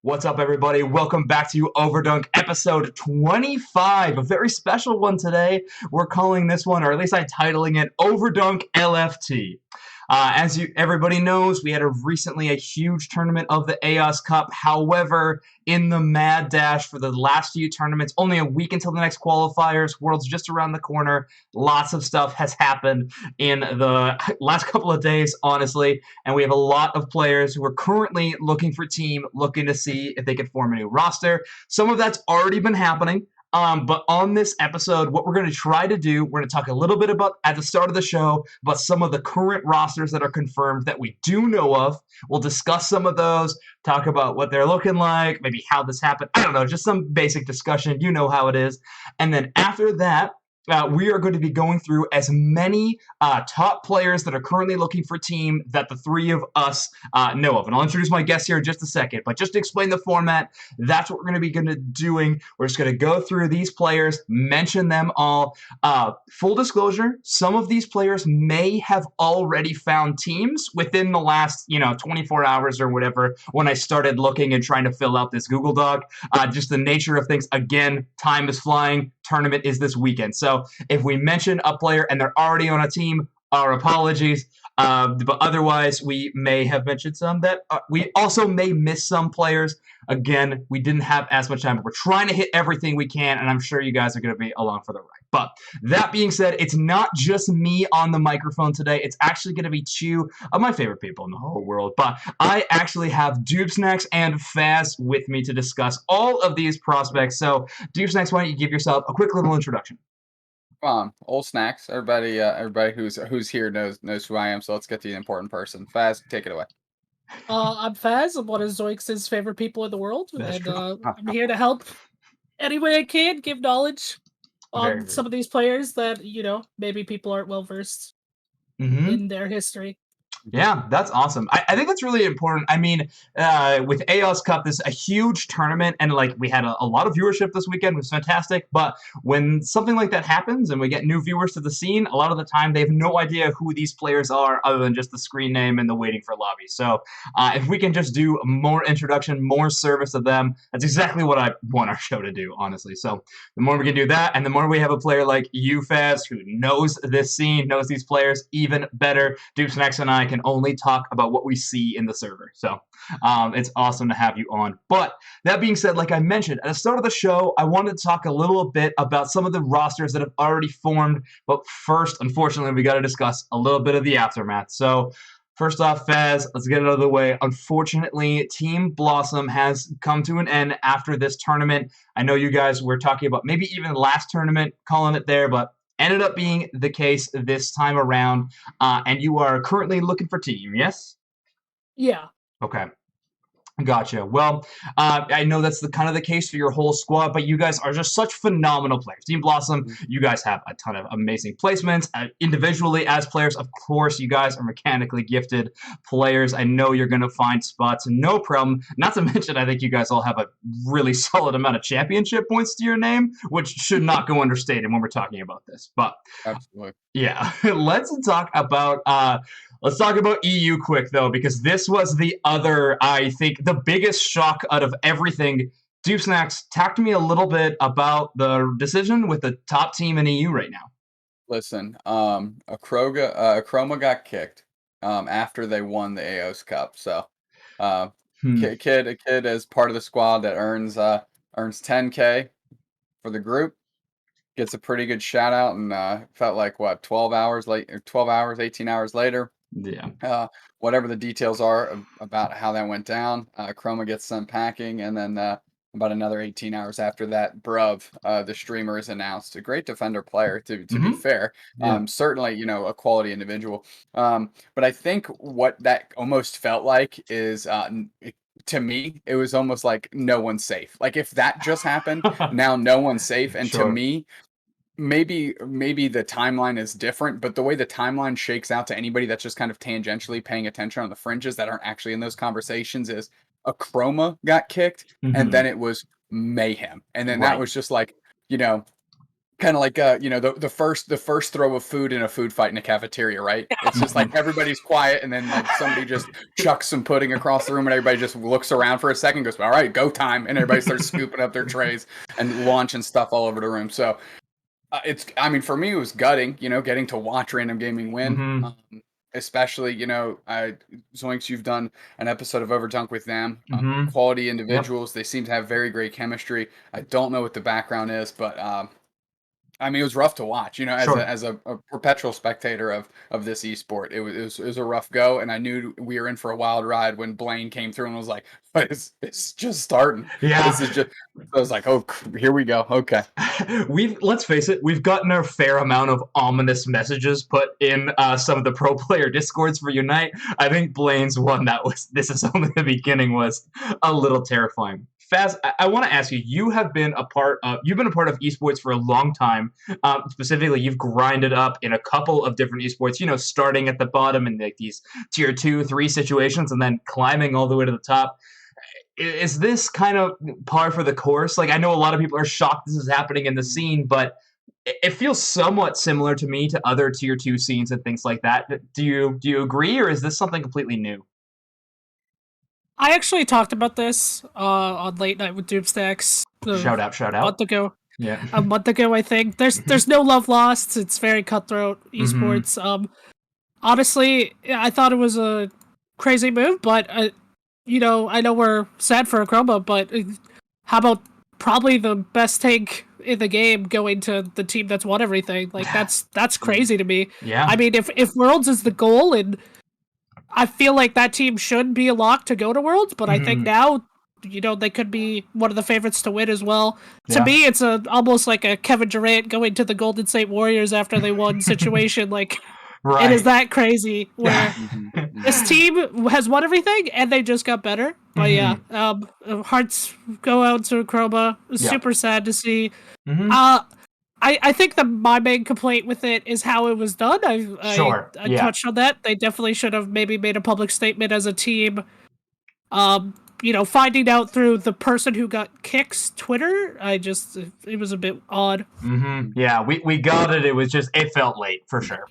What's up, everybody? Welcome back to Overdunk episode 25. A very special one today. We're calling this one, or at least I'm titling it, Overdunk LFT. Everybody knows, we had recently a huge tournament of the AOS Cup. However, in the mad dash for the last few tournaments, only a week until the next qualifiers, World's just around the corner. Lots of stuff has happened in the last couple of days, honestly, and we have a lot of players who are currently looking for team, looking to see if they can form a new roster. Some of that's already been happening. But on this episode, what we're going to try to do, we're going to talk a little bit about, at the start of the show, about some of the current rosters that are confirmed that we do know of. We'll discuss some of those, talk about what they're looking like, maybe how this happened. I don't know, just some basic discussion. You know how it is. And then after that, we are going to be going through as many top players that are currently looking for team that the three of us know of. And I'll introduce my guests here in just a second. But just to explain the format, that's what we're going to be doing. We're just going to go through these players, mention them all. Full disclosure, some of these players may have already found teams within the last 24 hours or whatever when I started looking and trying to fill out this Google Doc. Just the nature of things. Again, time is flying. Tournament is this weekend. So if we mention a player and they're already on a team, our apologies. But otherwise, we may have mentioned some that we also may miss some players. Again, we didn't have as much time, but we're trying to hit everything we can, and I'm sure you guys are going to be along for the ride. But that being said, it's not just me on the microphone today. It's actually going to be two of my favorite people in the whole world. But I actually have doobsnax and Phaz with me to discuss all of these prospects. So, doobsnax, why don't you give yourself a quick little introduction? Old snacks. Everybody who's here knows who I am. So let's get to the important person. Phaz, take it away. I'm Phaz. I'm one of Zoinks' favorite people in the world, That's and true. I'm here to help any way I can, give knowledge Very, on very. some of these players that maybe people aren't well versed Mm-hmm. in their history. Yeah, that's awesome. I think that's really important. I mean, with AOS Cup, this is a huge tournament, and like we had a lot of viewership this weekend. It was fantastic. But when something like that happens and we get new viewers to the scene, a lot of the time they have no idea who these players are other than just the screen name and the waiting for lobby. So if we can just do more introduction, more service of them, that's exactly what I want our show to do, honestly. So the more we can do that, and the more we have a player like you, Faz, who knows this scene, knows these players even better, Doobsnax and I can only talk about what we see in the server. So it's awesome to have you on. But that being said, like I mentioned, at the start of the show, I wanted to talk a little bit about some of the rosters that have already formed. But first, unfortunately, we got to discuss a little bit of the aftermath. So first off, Phaz, let's get it out of the way. Unfortunately, Team Blossom has come to an end after this tournament. I know you guys were talking about maybe even last tournament, calling it there, but ended up being the case this time around. And you are currently looking for team, yes? Yeah. Okay. Gotcha. Well, I know that's the kind of the case for your whole squad, but you guys are just such phenomenal players. Team Blossom, you guys have a ton of amazing placements. Individually, as players, of course, you guys are mechanically gifted players. I know you're going to find spots, no problem. Not to mention, I think you guys all have a really solid amount of championship points to your name, which should not go understated when we're talking about this. But Absolutely. yeah, let's talk about EU quick though, because this was the other, I think, the biggest shock out of everything. Doobsnax, talk to me a little bit about the decision with the top team in EU right now. Listen, Chroma got kicked after they won the AOS Cup. So uh, Hmm. a kid as part of the squad that earns 10K for the group. Gets a pretty good shout out and felt like what 12 hours late, or 12 hours, 18 hours later. Yeah. Whatever the details are about how that went down, Chroma gets sent packing, and then about another 18 hours after that, Bruv, the streamer, is announced. A great defender player, to be Mm-hmm. fair. Yeah. Certainly, a quality individual. But I think what that almost felt like is, to me, it was almost like no one's safe. Like if that just happened, now no one's safe. And to Sure. me, maybe the timeline is different, but the way the timeline shakes out to anybody that's just kind of tangentially paying attention on the fringes that aren't actually in those conversations is a Chroma got kicked, and Mm-hmm. then it was mayhem, and then that Right. was just like, you know kind of like the first throw of food in a food fight in a cafeteria, right? It's just like everybody's quiet, and then like somebody just chucks some pudding across the room, and everybody just looks around for a second, goes, all right, go time, and everybody starts scooping up their trays and launching stuff all over the room. So I mean, for me, it was gutting, getting to watch Random Gaming win. Mm-hmm. Especially, Zoinks, you've done an episode of Overdunk with them. Mm-hmm. Quality individuals. They seem to have very great chemistry. I don't know what the background is, but I mean, it was rough to watch. Sure. As a perpetual spectator of this esport, it was a rough go, and I knew we were in for a wild ride when Blaine came through and was like, "But it's just starting." Yeah. This is just. I was like, "Oh, here we go." Okay. Let's face it, we've gotten a fair amount of ominous messages put in some of the pro player discords for Unite. I think Blaine's one this is only the beginning was a little terrifying. Phaz, I want to ask you. You've been a part of esports for a long time. Specifically, you've grinded up in a couple of different esports. Starting at the bottom in like these tier 2, 3 situations, and then climbing all the way to the top. Is this kind of par for the course? Like, I know a lot of people are shocked this is happening in the scene, but it feels somewhat similar to me to other tier 2 scenes and things like that. Do you agree, or is this something completely new? I actually talked about this on Late Night with doobsnax. Shout out. A month ago. Yeah. A month ago, I think. There's no love lost. It's very cutthroat esports. Honestly, I thought it was a crazy move, but I know we're sad for Acroma, but how about probably the best tank in the game going to the team that's won everything? Like that's crazy to me. Yeah. I mean, if Worlds is the goal, and I feel like that team should be a lock to go to Worlds, but I think now, they could be one of the favorites to win as well. Yeah. To me, it's almost like a Kevin Durant going to the Golden State Warriors after they won situation. Like, Right. it is that crazy where this team has won everything and they just got better. But yeah, hearts go out to Acroma. Super sad to see. I think my main complaint with it is how it was done. I touched on that. They definitely should have maybe made a public statement as a team. Finding out through the person who got Kick's Twitter, it was a bit odd. Yeah, we got it. It felt late for sure.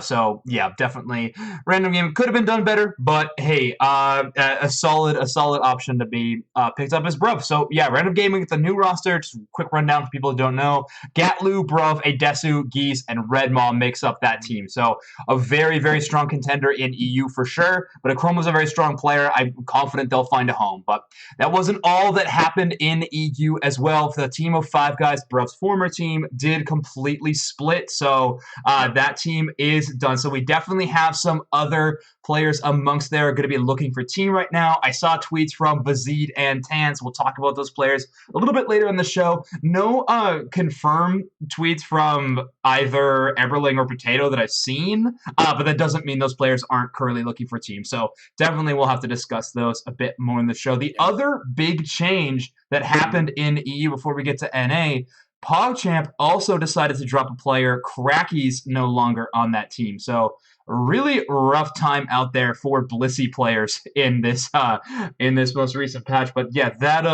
So yeah, definitely Random Game could have been done better, but hey, a solid option to be picked up is Bruv. So yeah, Random Gaming, it's a new roster. Just a quick rundown for people who don't know. Gatlu, Bruv, Adesu, Geese, and Red Maw makes up that team. So a very, very strong contender in EU for sure, but Akroma's a very strong player. I'm confident they'll find a home. But that wasn't all that happened in EU as well. The team of 5 guys, Bruv's former team, did completely split. So that team is done. So we definitely have some other players amongst there are going to be looking for team right now. I saw tweets from Bazid and Tans. We'll talk about those players a little bit later in the show. No confirmed tweets from either Eberling or Potato that I've seen, but that doesn't mean those players aren't currently looking for teams. So definitely we'll have to discuss those a bit more in the show. The other big change that happened in EU before we get to NA, PogChamp also decided to drop a player. Cracky's no longer on that team. So really rough time out there for Blissey players in this most recent patch. But yeah, that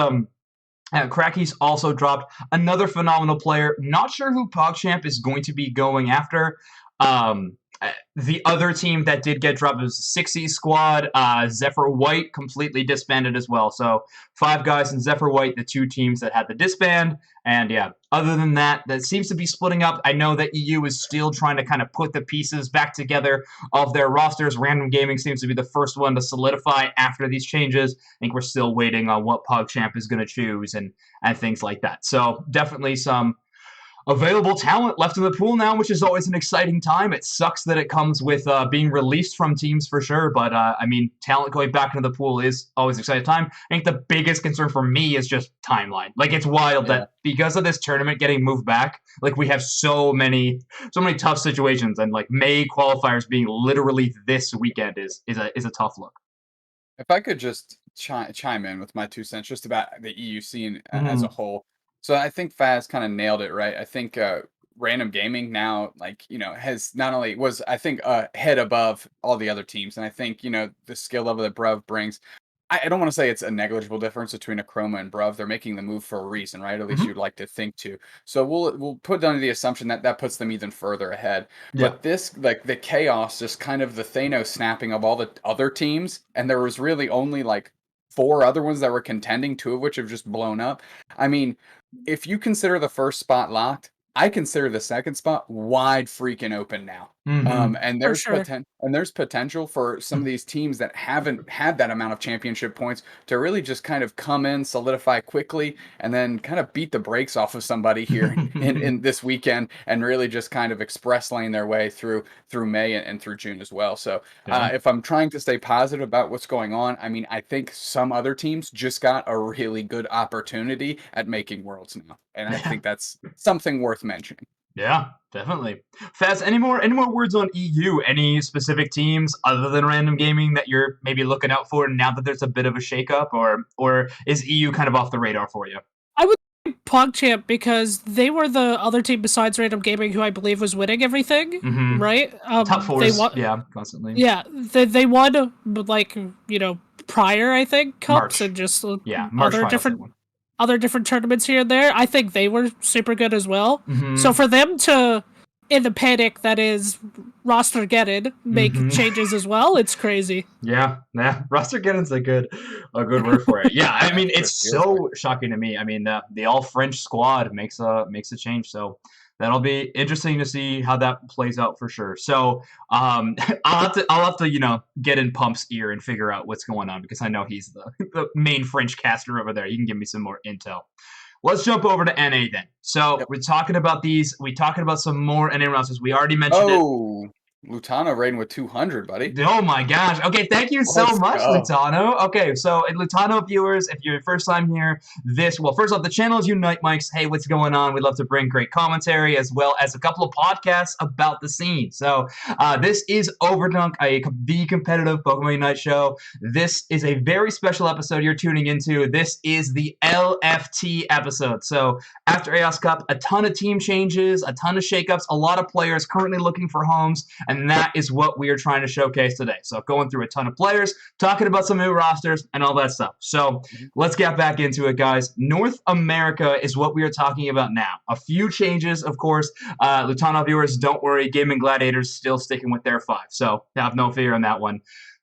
Cracky's also dropped another phenomenal player. Not sure who PogChamp is going to be going after. The other team that did get dropped was the 6E squad. Zephyr White completely disbanded as well. So 5 guys and Zephyr White, the 2 teams that had the disband. And yeah, other than that, that seems to be splitting up. I know that EU is still trying to kind of put the pieces back together of their rosters. Random Gaming seems to be the first one to solidify after these changes. I think we're still waiting on what PogChamp is going to choose and things like that. So definitely some available talent left in the pool now, which is always an exciting time. It sucks that it comes with being released from teams for sure, but I mean, talent going back into the pool is always an exciting time. I think the biggest concern for me is just timeline. Like, it's wild that because of this tournament getting moved back, like, we have so many tough situations, and like May qualifiers being literally this weekend is a tough look. If I could just chime in with my 2 cents just about the EU scene as a whole. So I think Phaz kind of nailed it, right? I think Random Gaming now, has not only was, I think, head above all the other teams. And I think, the skill level that Bruv brings, I don't want to say it's a negligible difference between a Chroma and Bruv. They're making the move for a reason, right? At least you'd like to think to. So we'll put down the assumption that that puts them even further ahead. Yeah. But this, like the chaos, just kind of the Thanos snapping of all the other teams, and there was really only like 4 other ones that were contending, 2 of which have just blown up. I mean, if you consider the first spot locked, I consider the second spot wide freaking open now. And For there's sure. there's potential for some of these teams that haven't had that amount of championship points to really just kind of come in, solidify quickly, and then kind of beat the brakes off of somebody here in this weekend, and really just kind of express lane their way through May and through June as well. So if I'm trying to stay positive about what's going on, I mean, I think some other teams just got a really good opportunity at making worlds now, and I think that's something worth mentioning. Yeah, definitely. Phaz, any more words on EU? Any specific teams other than Random Gaming that you're maybe looking out for now that there's a bit of a shakeup, or is EU kind of off the radar for you? I would say PogChamp, because they were the other team besides Random Gaming who I believe was winning everything, right? Top fours, yeah, constantly. Yeah, they won, like, prior, I think, cups March. and just March other different tournaments here and there. I think they were super good as well. Mm-hmm. So for them to, in the panic that is Rostergeddon, make changes as well, it's crazy. Yeah, Rostergeddon's a good word for it. Yeah, I mean, it's so shocking to me. I mean, the all French squad makes a change, so that'll be interesting to see how that plays out for sure. So I'll have to get in Pump's ear and figure out what's going on, because I know he's the main French caster over there. You can give me some more intel. Let's jump over to NA then. So we're talking about these. We're talking about some more NA rosters. We already mentioned it. Lutano raiding with 200, buddy. Oh my gosh. Okay, thank you so much, Lutano. Okay, so Lutano viewers, if you're first time here, first off, the channel is Unite Mics. Hey, what's going on? We'd love to bring great commentary as well as a couple of podcasts about the scene. So this is Overdunk, the competitive Pokemon Unite show. This is a very special episode you're tuning into. This is the LFT episode. So after AOS Cup, a ton of team changes, a ton of shakeups, a lot of players currently looking for homes, and that is what we are trying to showcase today. So going through a ton of players, talking about some new rosters, and all that stuff. So let's get back into it, guys. North America is what we are talking about now. A few changes, of course. Lutano viewers, don't worry. Gaming Gladiators still sticking with their 5. So have no fear on that one.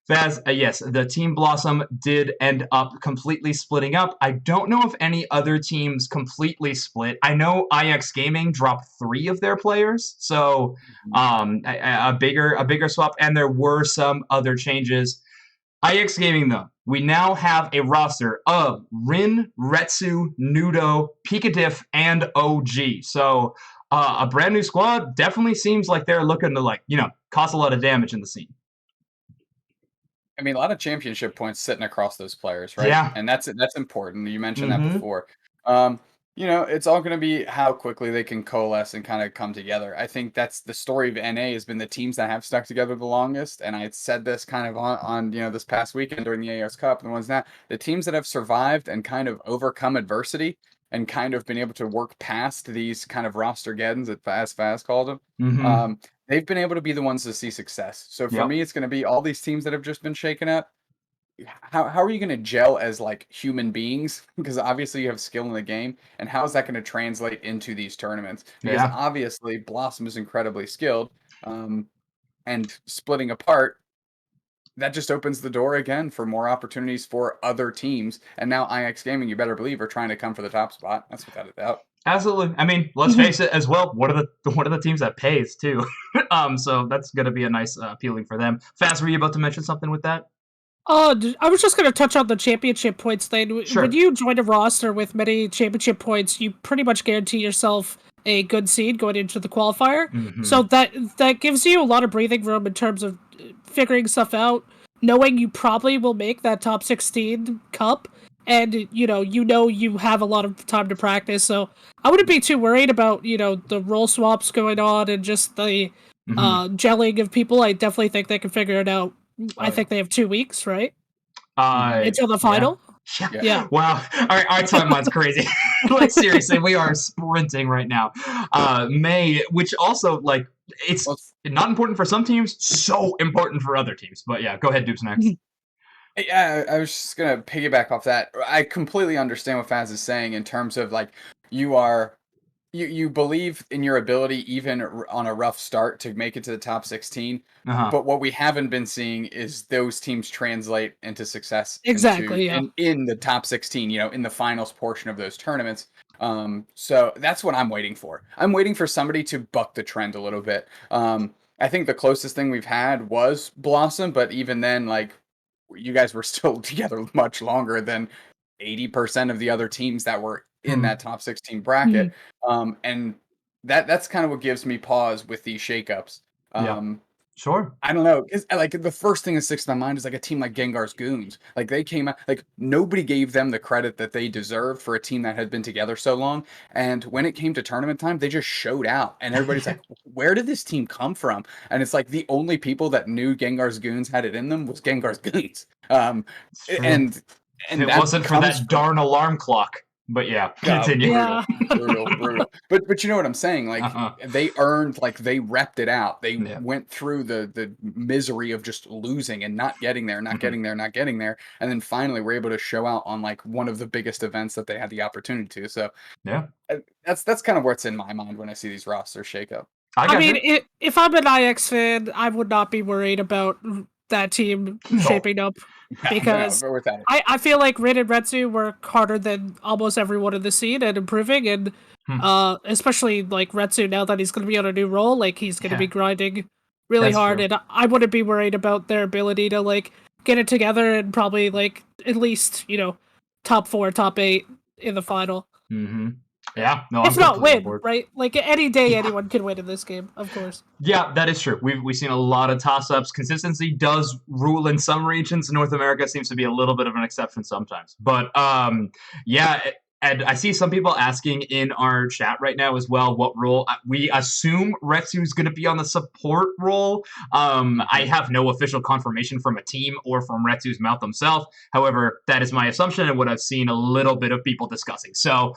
Phaz, yes, the Team Blossom did end up completely splitting up. I don't know if any other teams completely split. I know IX Gaming dropped 3 of their players, so a bigger swap, and there were some other changes. IX Gaming, though, we now have a roster of Rin, Retsu, Nudo, Pikadiff, and OG. So a brand new squad. Definitely seems like they're looking to cause a lot of damage in the scene. I mean, a lot of championship points sitting across those players, right? Yeah. And that's important. You mentioned that before. It's all going to be how quickly they can coalesce and kind of come together. I think that's the story of NA, has been the teams that have stuck together the longest. And I said this kind of on this past weekend during the AOS Cup, and the teams that have survived and kind of overcome adversity and kind of been able to work past these kind of Rostergeddons, as Phaz called them. They've been able to be the ones to see success. So for me, it's going to be all these teams that have just been shaken up. How are you going to gel as like human beings? Because obviously you have skill in the game, and how is that going to translate into these tournaments? Because obviously Blossom is incredibly skilled, and splitting apart, that just opens the door again for more opportunities for other teams. And now IX Gaming, you better believe, are trying to come for the top spot. That's without a doubt. Absolutely. I mean, let's face it as well. What are the teams that pays too? So that's going to be a nice appealing for them. Phaz, were you about to mention something with that? I was just going to touch on the championship points thing. Sure. When you join a roster with many championship points, you pretty much guarantee yourself a good seed going into the qualifier. So that gives you a lot of breathing room in terms of figuring stuff out, knowing you probably will make that top 16 cup. And, you have a lot of time to practice. So I wouldn't be too worried about, the role swaps going on and just the gelling of people. I definitely think they can figure it out. I think they have 2 weeks, right? Until the final? Yeah. Wow. Our timeline's crazy. Seriously, we are sprinting right now. May, which also, it's not important for some teams, so important for other teams. But yeah, go ahead, doobsnax. Yeah, I was just gonna piggyback off that. I completely understand what Phaz is saying in terms of like you are you believe in your ability even on a rough start to make it to the top 16, Uh-huh. but what we haven't been seeing is those teams translate into success Exactly, yeah. in the top 16, in the finals portion of those tournaments. So that's what I'm waiting for. I'm waiting for somebody to buck the trend a little bit. I think the closest thing we've had was Blossom, but even then, like, you guys were still together much longer than 80% of the other teams that were in that top 16 bracket. Mhm. And that's kind of what gives me pause with these shakeups. Yeah. Sure. I don't know, 'cause, like, the first thing that sticks to my mind is like a team like Gengar's Goons. Like, they came out, like, nobody gave them the credit that they deserved for a team that had been together so long. And when it came to tournament time, they just showed out, and everybody's like, "Where did this team come from?" And it's like the only people that knew Gengar's Goons had it in them was Gengar's Goons. It's true. And If it that wasn't for comes that from darn alarm clock. But yeah, continue. Yeah. brutal. But you know what I'm saying? Like, Uh-huh. they earned, like, they repped it out. They Yeah. went through the misery of just losing and not getting there, not getting there, not getting there, and then finally were able to show out on like one of the biggest events that they had the opportunity to. So Yeah. that's kind of what's in my mind when I see these rosters shake up. I I got mean, you. if I'm an IX fan, I would not be worried about that team No. shaping up No, because but without it. I feel like Rin and Retsu work harder than almost everyone in the scene and improving, and Hmm. especially like Retsu now that he's going to be on a new role, like he's going to Yeah. be grinding really That's hard, true. and I wouldn't be worried about their ability to like get it together and probably like at least top 4, top 8 in the final. Mm-hmm. Yeah. No, I'm If not completely on win, board. right? Like any day, Yeah. anyone can win in this game, of course. Yeah, that is true. We've seen a lot of toss-ups. Consistency does rule in some regions. North America seems to be a little bit of an exception sometimes. But yeah, and I see some people asking in our chat right now as well what role we assume Retsu's going to be on the support role. I have no official confirmation from a team or from Retsu's mouth himself. However, that is my assumption and what I've seen a little bit of people discussing. So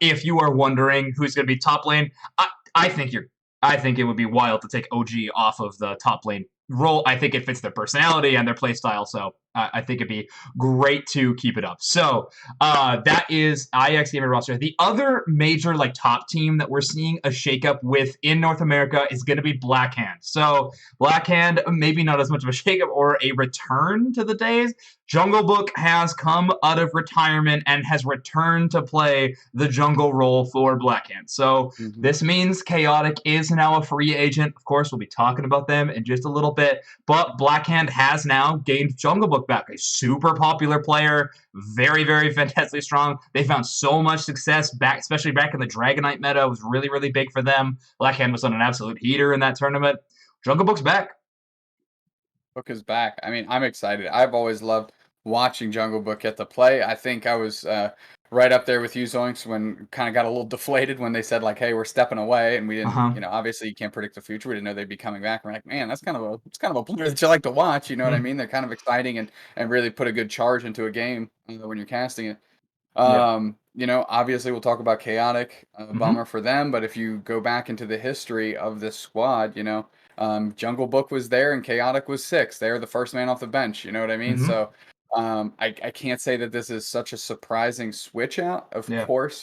if you are wondering who's going to be top lane, I think you're I think it would be wild to take OG off of the top lane role. I think it fits their personality and their play style, so I think it'd be great to keep it up. So that is IX Gamer roster. The other major like top team that we're seeing a shakeup with in North America is going to be Blackhand. So Blackhand, maybe not as much of a shakeup or a return to the days. Jungle Book has come out of retirement and has returned to play the jungle role for Blackhand. So this means Chaotic is now a free agent. Of course, we'll be talking about them in just a little bit. But Blackhand has now gained Jungle Book back, a super popular player, very, very fantastically strong. They found so much success back, especially back in the Dragonite meta. It was really, really big for them. Blackhand was on an absolute heater in that tournament. Jungle Book's back. Book is back. I mean, I'm excited. I've always loved watching Jungle Book get to play. I think I was right up there with you, Zoinks, when kind of got a little deflated when they said like, "Hey, we're stepping away," and we didn't. Uh-huh. Obviously you can't predict the future. We didn't know they'd be coming back. We're like, man, it's kind of a player that you like to watch. You know what I mean? They're kind of exciting and really put a good charge into a game when you're casting it. Yeah. Obviously we'll talk about Chaotic, Mhm. bummer for them, but if you go back into the history of this squad, Jungle Book was there and Chaotic was 6. They're the first man off the bench, you know what I mean? Mhm. So I can't say that this is such a surprising switch out. Of Yeah. course,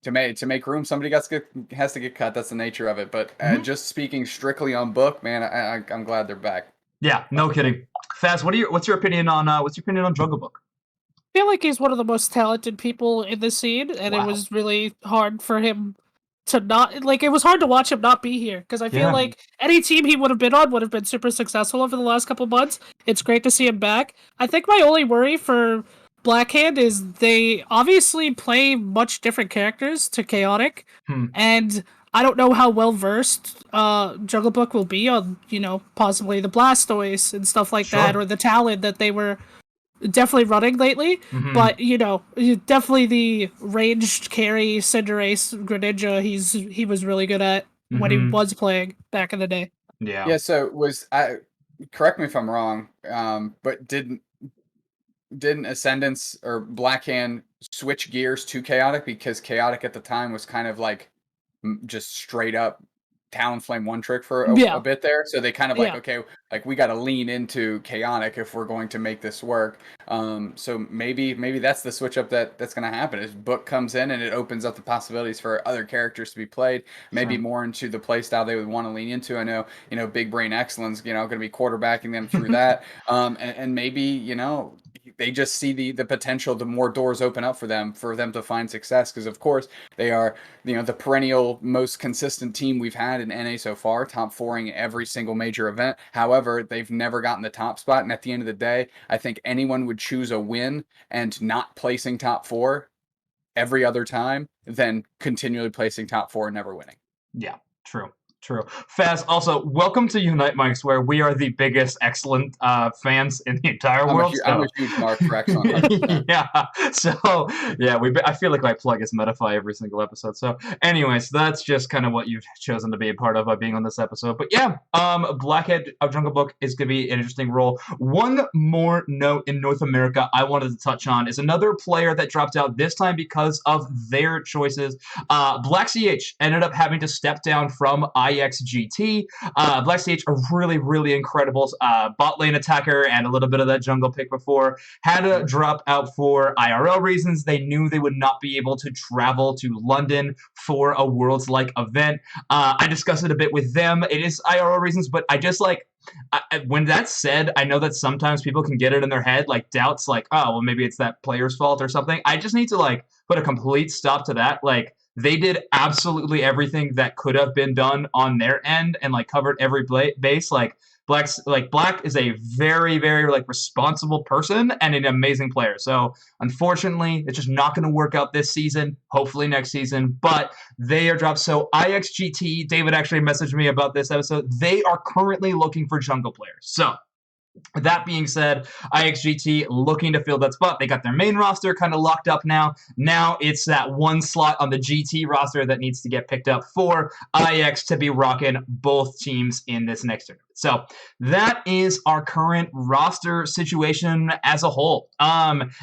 to make room, somebody has to get cut. That's the nature of it. But Mhm. just speaking strictly on Book, man, I'm glad they're back. Yeah, no kidding. Phaz, what's your opinion on Jungle Book? I feel like he's one of the most talented people in the scene, and it Wow. was really hard for him to not like. It was hard to watch him not be here because I feel Yeah. like any team he would have been on would have been super successful over the last couple months. It's great to see him back. I think my only worry for Blackhand is they obviously play much different characters to Chaotic, Hmm. and I don't know how well versed Jungle Book will be on possibly the Blastoise and stuff like that, Sure. or the Talon that they were definitely running lately, Mhm. but definitely the ranged carry Cinderace Greninja he was really good at when he Mhm. was playing back in the day. Yeah. Yeah, so correct me if I'm wrong, but didn't Ascendance or Blackhand switch gears to Chaotic because Chaotic at the time was kind of like just straight up Talonflame one trick for Yeah. a bit there. So they kind of like, Yeah. okay, like we got to lean into chaotic if we're going to make this work. So maybe that's the switch up that's going to happen. Is Book comes in and it opens up the possibilities for other characters to be played, maybe more into the play style they would want to lean into. I know, Big Brain Excellence, going to be quarterbacking them through that. And maybe, they just see the potential, the more doors open up for them to find success. Because of course they are, the perennial most consistent team we've had in NA so far, top fouring every single major event. However, they've never gotten the top spot. And at the end of the day, I think anyone would choose a win and not placing top 4 every other time than continually placing top 4 and never winning. Yeah, true. Phaz, also, welcome to Unite Mics, where we are the biggest Excellent fans in the entire world. I'm a huge mark for Excellent. Yeah, so, yeah, I feel like I plug his Metafy every single episode. So, anyways, that's just kind of what you've chosen to be a part of by being on this episode. But yeah, Blackhead of Jungle Book is going to be an interesting role. One more note in North America I wanted to touch on is another player that dropped out this time because of their choices. Black CH ended up having to step down from IXGT. Black CH, a really, really incredible bot lane attacker and a little bit of that jungle pick before, had to drop out for IRL reasons. They knew they would not be able to travel to London for a Worlds-like event. I discussed it a bit with them. It is IRL reasons, but I just when that's said, I know that sometimes people can get it in their head, like doubts like, oh, well, maybe it's that player's fault or something. I just need to put a complete stop to that. They did absolutely everything that could have been done on their end and covered every base. Black is a very, very responsible person and an amazing player. So unfortunately, it's just not going to work out this season. Hopefully next season, but they are dropped. So IXGT, David actually messaged me about this episode. They are currently looking for jungle players. So that being said, IXGT looking to fill that spot. They got their main roster kind of locked up now. Now it's that one slot on the GT roster that needs to get picked up for IX to be rocking both teams in this next tournament. So that is our current roster situation as a whole.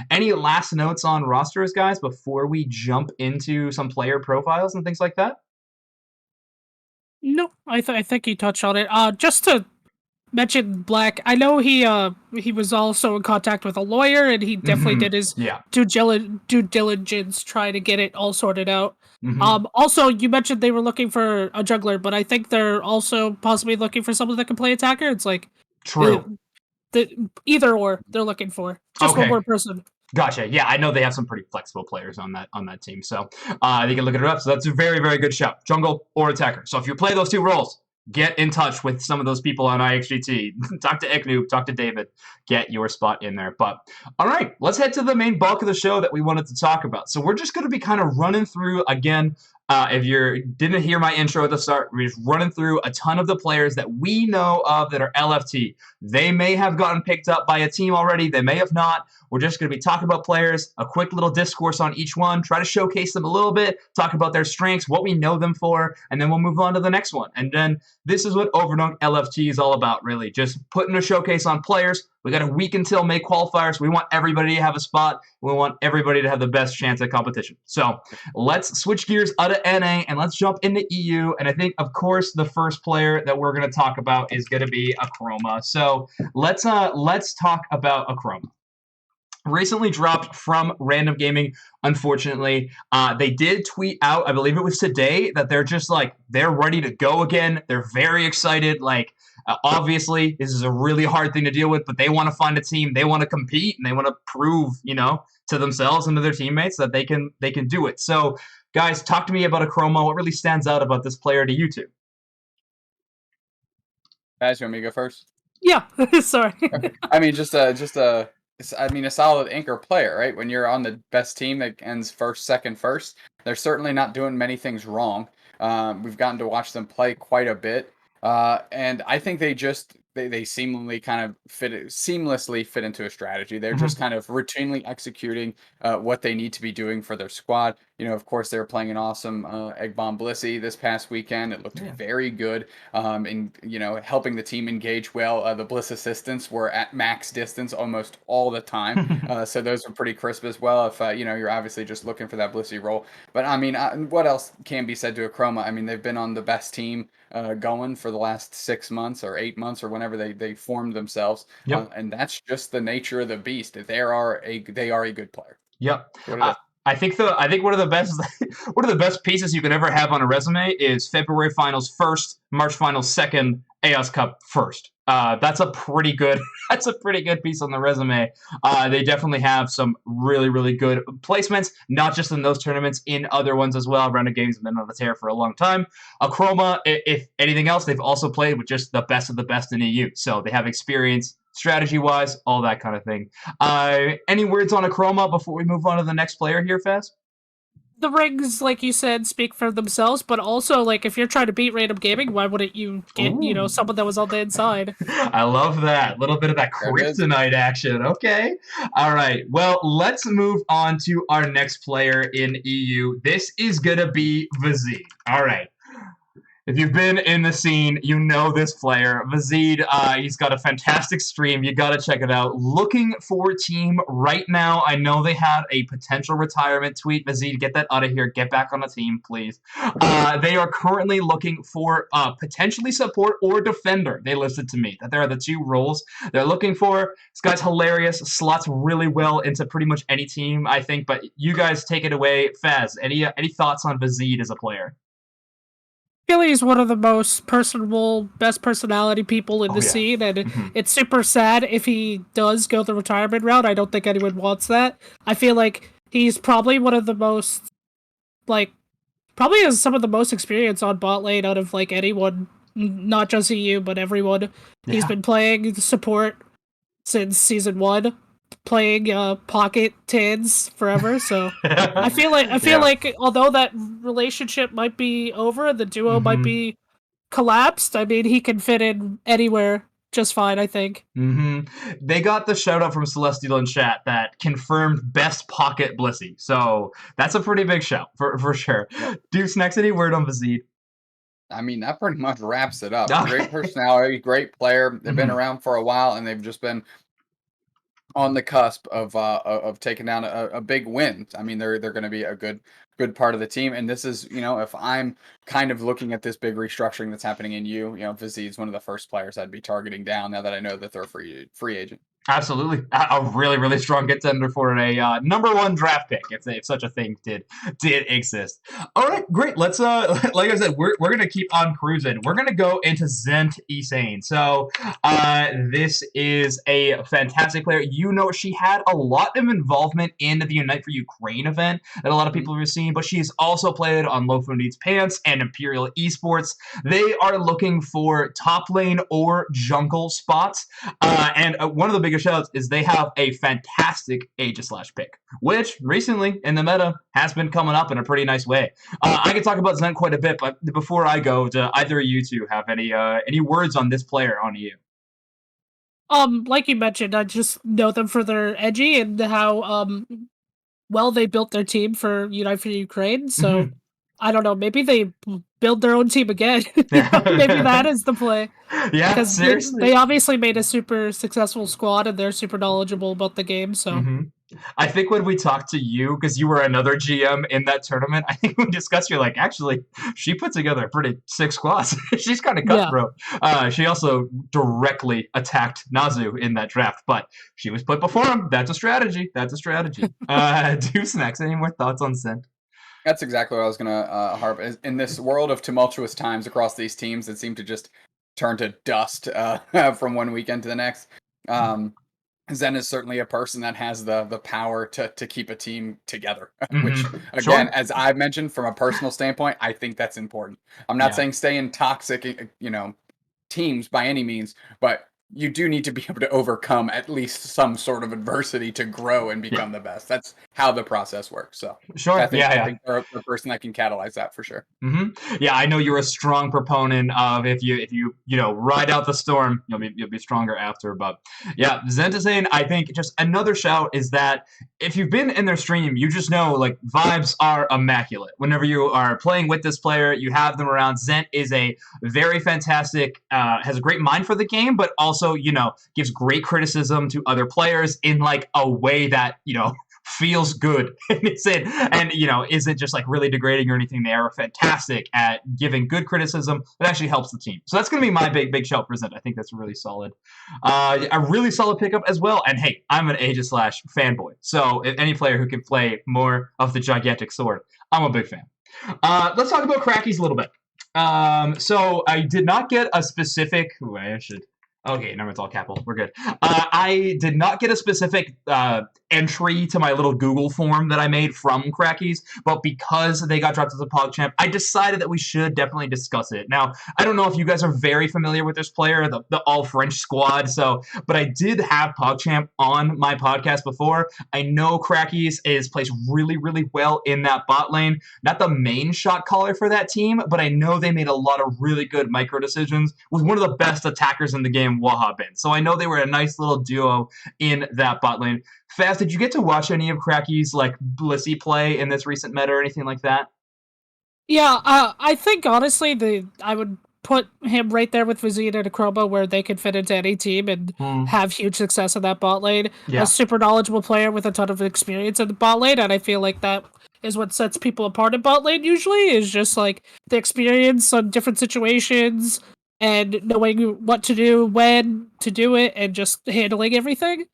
Any last notes on rosters, guys, before we jump into some player profiles and things like that? No, I think you touched on it. Just to mention Black, I know he was also in contact with a lawyer, and he definitely did his due diligence trying to get it all sorted out. Also, you mentioned they were looking for a juggler, but I think they're also possibly looking for someone that can play attacker. It's true. Either or they're looking for just one more person. Gotcha. Yeah, I know they have some pretty flexible players on that team, so they can look it up. So that's a very, very good shout, jungle or attacker. So if you play those two roles, get in touch with some of those people on IXGT. Talk to Eknoob, talk to David, get your spot in there. But all right, let's head to the main bulk of the show that we wanted to talk about. So we're just going to be kind of running through again. If you didn't hear my intro at the start, we're just running through a ton of the players that we know of that are LFT. They may have gotten picked up by a team already. They may have not. We're just going to be talking about players, a quick little discourse on each one, try to showcase them a little bit, talk about their strengths, what we know them for, and then we'll move on to the next one. And then this is what Overdunk LFT is all about, really. Just putting a showcase on players. We got a week until May qualifiers. We want everybody to have a spot. We want everybody to have the best chance at competition. So let's switch gears out of NA and let's jump into EU. And I think, of course, the first player that we're going to talk about is going to be Akroma. So let's talk about Akroma. Recently dropped from Random Gaming, unfortunately. They did tweet out, I believe it was today, that they're just they're ready to go again. They're very excited. Obviously, this is a really hard thing to deal with, but they want to find a team. They want to compete, and they want to prove, to themselves and to their teammates that they can do it. So, guys, talk to me about Akroma. What really stands out about this player to you two? Phaz, you want me to go first? Yeah, sorry. I mean, a solid anchor player, right? When you're on the best team that ends first, second, first, they're certainly not doing many things wrong. We've gotten to watch them play quite a bit. And I think they seamlessly fit into a strategy. They're just kind of routinely executing what they need to be doing for their squad. Of course, they were playing an awesome Egg Bomb Blissey this past weekend. It looked very good, in helping the team engage well. The Bliss assistants were at max distance almost all the time, so those were pretty crisp as well. If you're obviously just looking for that Blissey roll, but I mean, what else can be said to Akroma? I mean, they've been on the best team going for the last 6 months or 8 months or whenever they formed themselves, and that's just the nature of the beast. They are a good player. Yep. I think one of the best pieces you could ever have on a resume is February finals first, March finals second, AOS Cup first. That's a pretty good piece on the resume. They definitely have some really, really good placements, not just in those tournaments, in other ones as well. Rounded Games have been on the tear for a long time. Akroma, if anything else, they've also played with just the best of the best in EU. So they have experience strategy-wise, all that kind of thing. Any words on Akroma before we move on to the next player here, Phaz? The rings, like you said, speak for themselves, but also, like, if you're trying to beat random gaming, why wouldn't you get, someone that was on the inside? I love that. A little bit of that kryptonite action. Okay. All right. Well, let's move on to our next player in EU. This is going to be Vazid. All right. If you've been in the scene, you know this player. Vazid, he's got a fantastic stream. You got to check it out. Looking for a team right now. I know they had a potential retirement tweet. Vazid, get that out of here. Get back on the team, please. They are currently looking for potentially support or defender. They listed to me that there are the two roles they're looking for. This guy's hilarious. Slots really well into pretty much any team, I think. But you guys take it away. Phaz, any thoughts on Vazid as a player? Billy is one of the most personable, best personality people in the scene, and it's super sad if he does go the retirement route. I don't think anyone wants that. I feel like he's probably one of the most, probably has some of the most experience on bot lane out of, anyone, not just EU, but everyone. Yeah. He's been playing support since Season 1. Playing pocket tins forever, so I feel like although that relationship might be over, the duo might be collapsed. I mean, he can fit in anywhere just fine, I think. They got the shout out from Celestial in chat that confirmed best pocket Blissey, so that's a pretty big shout for sure. Doobsnax, any word on Vazid? I mean, that pretty much wraps it up. Great personality, great player. They've been around for a while, and they've just been on the cusp of taking down a big win. I mean, they're going to be a good part of the team. And this is, if I'm kind of looking at this big restructuring that's happening in Vazid's one of the first players I'd be targeting down now that I know that they're a free agent. Absolutely. A really, really strong contender for a number one draft pick, if such a thing did exist. All right, great. Let's like I said, we're gonna keep on cruising. We're gonna go into Zent Isane. So this is a fantastic player. She had a lot of involvement in the Unite for Ukraine event that a lot of people have seen, but she's also played on Lofu Needs Pants and Imperial Esports. They are looking for top lane or jungle spots, and one of the biggest shoutouts is they have a fantastic Aegis pick, which recently in the meta has been coming up in a pretty nice way. I could talk about Zen quite a bit, but before I go, do either of you two have any words on this player on you? Like you mentioned, I just know them for their edgy and how well they built their team for Unite for Ukraine. So I don't know, maybe they build their own team again. Maybe that is the play. Yeah, because seriously. They obviously made a super successful squad and they're super knowledgeable about the game. So I think when we talked to you, because you were another GM in that tournament, I think we discussed, you're like, actually, she put together a pretty sick squad. She's kind of cutthroat. She also directly attacked Nazu in that draft, but she was put before him. That's a strategy. Doobsnax, any more thoughts on Zent? That's exactly what I was going to harp. In this world of tumultuous times across these teams that seem to just turn to dust from one weekend to the next, Zen is certainly a person that has the power to keep a team together, which, again, as I've mentioned, from a personal standpoint, I think that's important. I'm not saying stay in toxic, teams by any means, but you do need to be able to overcome at least some sort of adversity to grow and become the best. how the process works. So Sure. I think Yeah. they're the person that can catalyze that for sure. Yeah, I know you're a strong proponent of if you ride out the storm, you'll be stronger after. But yeah, Zentasane, I think just another shout is that if you've been in their stream, you just know like vibes are immaculate. Whenever you are playing with this player, you have them around. Zent is a very fantastic, has a great mind for the game, but also gives great criticism to other players in like a way that feels good and isn't just like really degrading or anything. They are fantastic at giving good criticism that actually helps the team. So that's going to be my big shout present. I think that's really solid. A really solid pickup as well. And hey, I'm an Aegis Slash fanboy, so if any player who can play more of the gigantic sword, I'm a big fan. Let's talk about Crackies a little bit. So I did not get a specific. Okay, never, it's all capital. We're good. I did not get a specific entry to my little Google form that I made from Crackies, but because they got dropped as a PogChamp, I decided that we should definitely discuss it. Now, I don't know if you guys are very familiar with this player, the all-French squad, but I did have PogChamp on my podcast before. I know Crackies is placed really, really well in that bot lane. Not the main shot caller for that team, but I know they made a lot of really good micro decisions with one of the best attackers in the game, Wahab in. So I know they were a nice little duo in that bot lane. Phaz, did you get to watch any of Cracky's like Blissey play in this recent meta or anything like that? Yeah, I think honestly I would put him right there with Vizina and Akroba where they could fit into any team and have huge success in that bot lane. Yeah. A super knowledgeable player with a ton of experience in the bot lane, and I feel like that is what sets people apart in bot lane usually, is just like the experience on different situations and knowing what to do, when to do it, and just handling everything.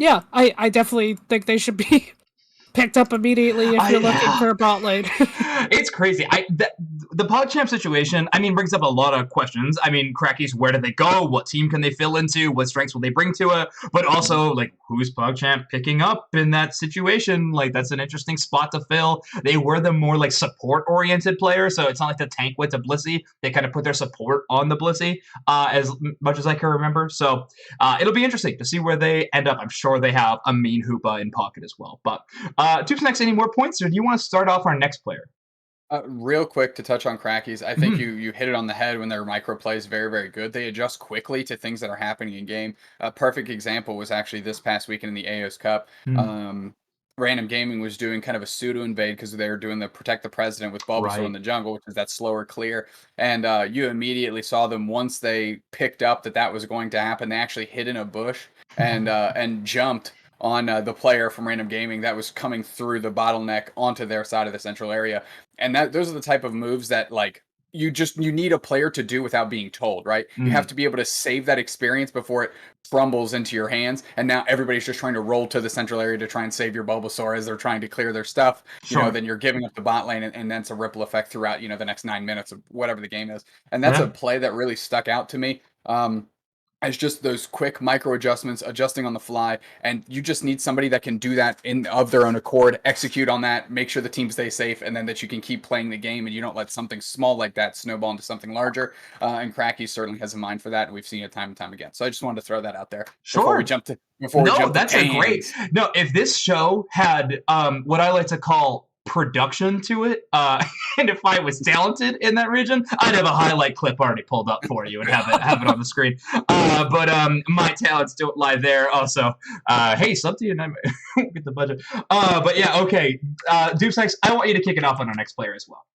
Yeah, I definitely think they should be picked up immediately if you're looking for a bot lane. It's crazy. The PogChamp situation, I mean, brings up a lot of questions. I mean, Crackies, where do they go? What team can they fill into? What strengths will they bring to it? But also, like, who's PogChamp picking up in that situation? Like, that's an interesting spot to fill. They were the more, like, support-oriented player, so it's not like the tank went to Blissey. They kind of put their support on the Blissey, as much as I can remember. So it'll be interesting to see where they end up. I'm sure they have a mean Hoopa in pocket as well. But doobsnax, any more points, or do you want to start off our next player? Real quick to touch on Crackies, I think you hit it on the head when their micro play is very, very good. They adjust quickly to things that are happening in game. A perfect example was actually this past weekend in the AOS Cup. Random Gaming was doing kind of a pseudo invade because they were doing the protect the president with Bulbasaur in the jungle, which is that slower clear. And you immediately saw them once they picked up that was going to happen. They actually hid in a bush and jumped on the player from Random Gaming that was coming through the bottleneck onto their side of the central area. And those are the type of moves that like you need a player to do without being told, right? You have to be able to save that experience before it crumbles into your hands. And now everybody's just trying to roll to the central area to try and save your Bulbasaur as they're trying to clear their stuff. Sure. Then you're giving up the bot lane, and that's a ripple effect throughout, the next 9 minutes of whatever the game is. And that's a play that really stuck out to me. It's just those quick micro adjustments, adjusting on the fly, and you just need somebody that can do that of their own accord, execute on that, make sure the team stays safe, and then that you can keep playing the game and you don't let something small like that snowball into something larger. And Cracky certainly has a mind for that, and we've seen it time and time again. So I just wanted to throw that out there before we jump to that's a great. No, if this show had what I like to call production to it, and if I was talented in that region, I'd have a highlight clip already pulled up for you and have it on the screen. But my talents don't lie there. Also, hey, something and I won't get the budget. But yeah, okay. Doobsnax, I want you to kick it off on our next player as well.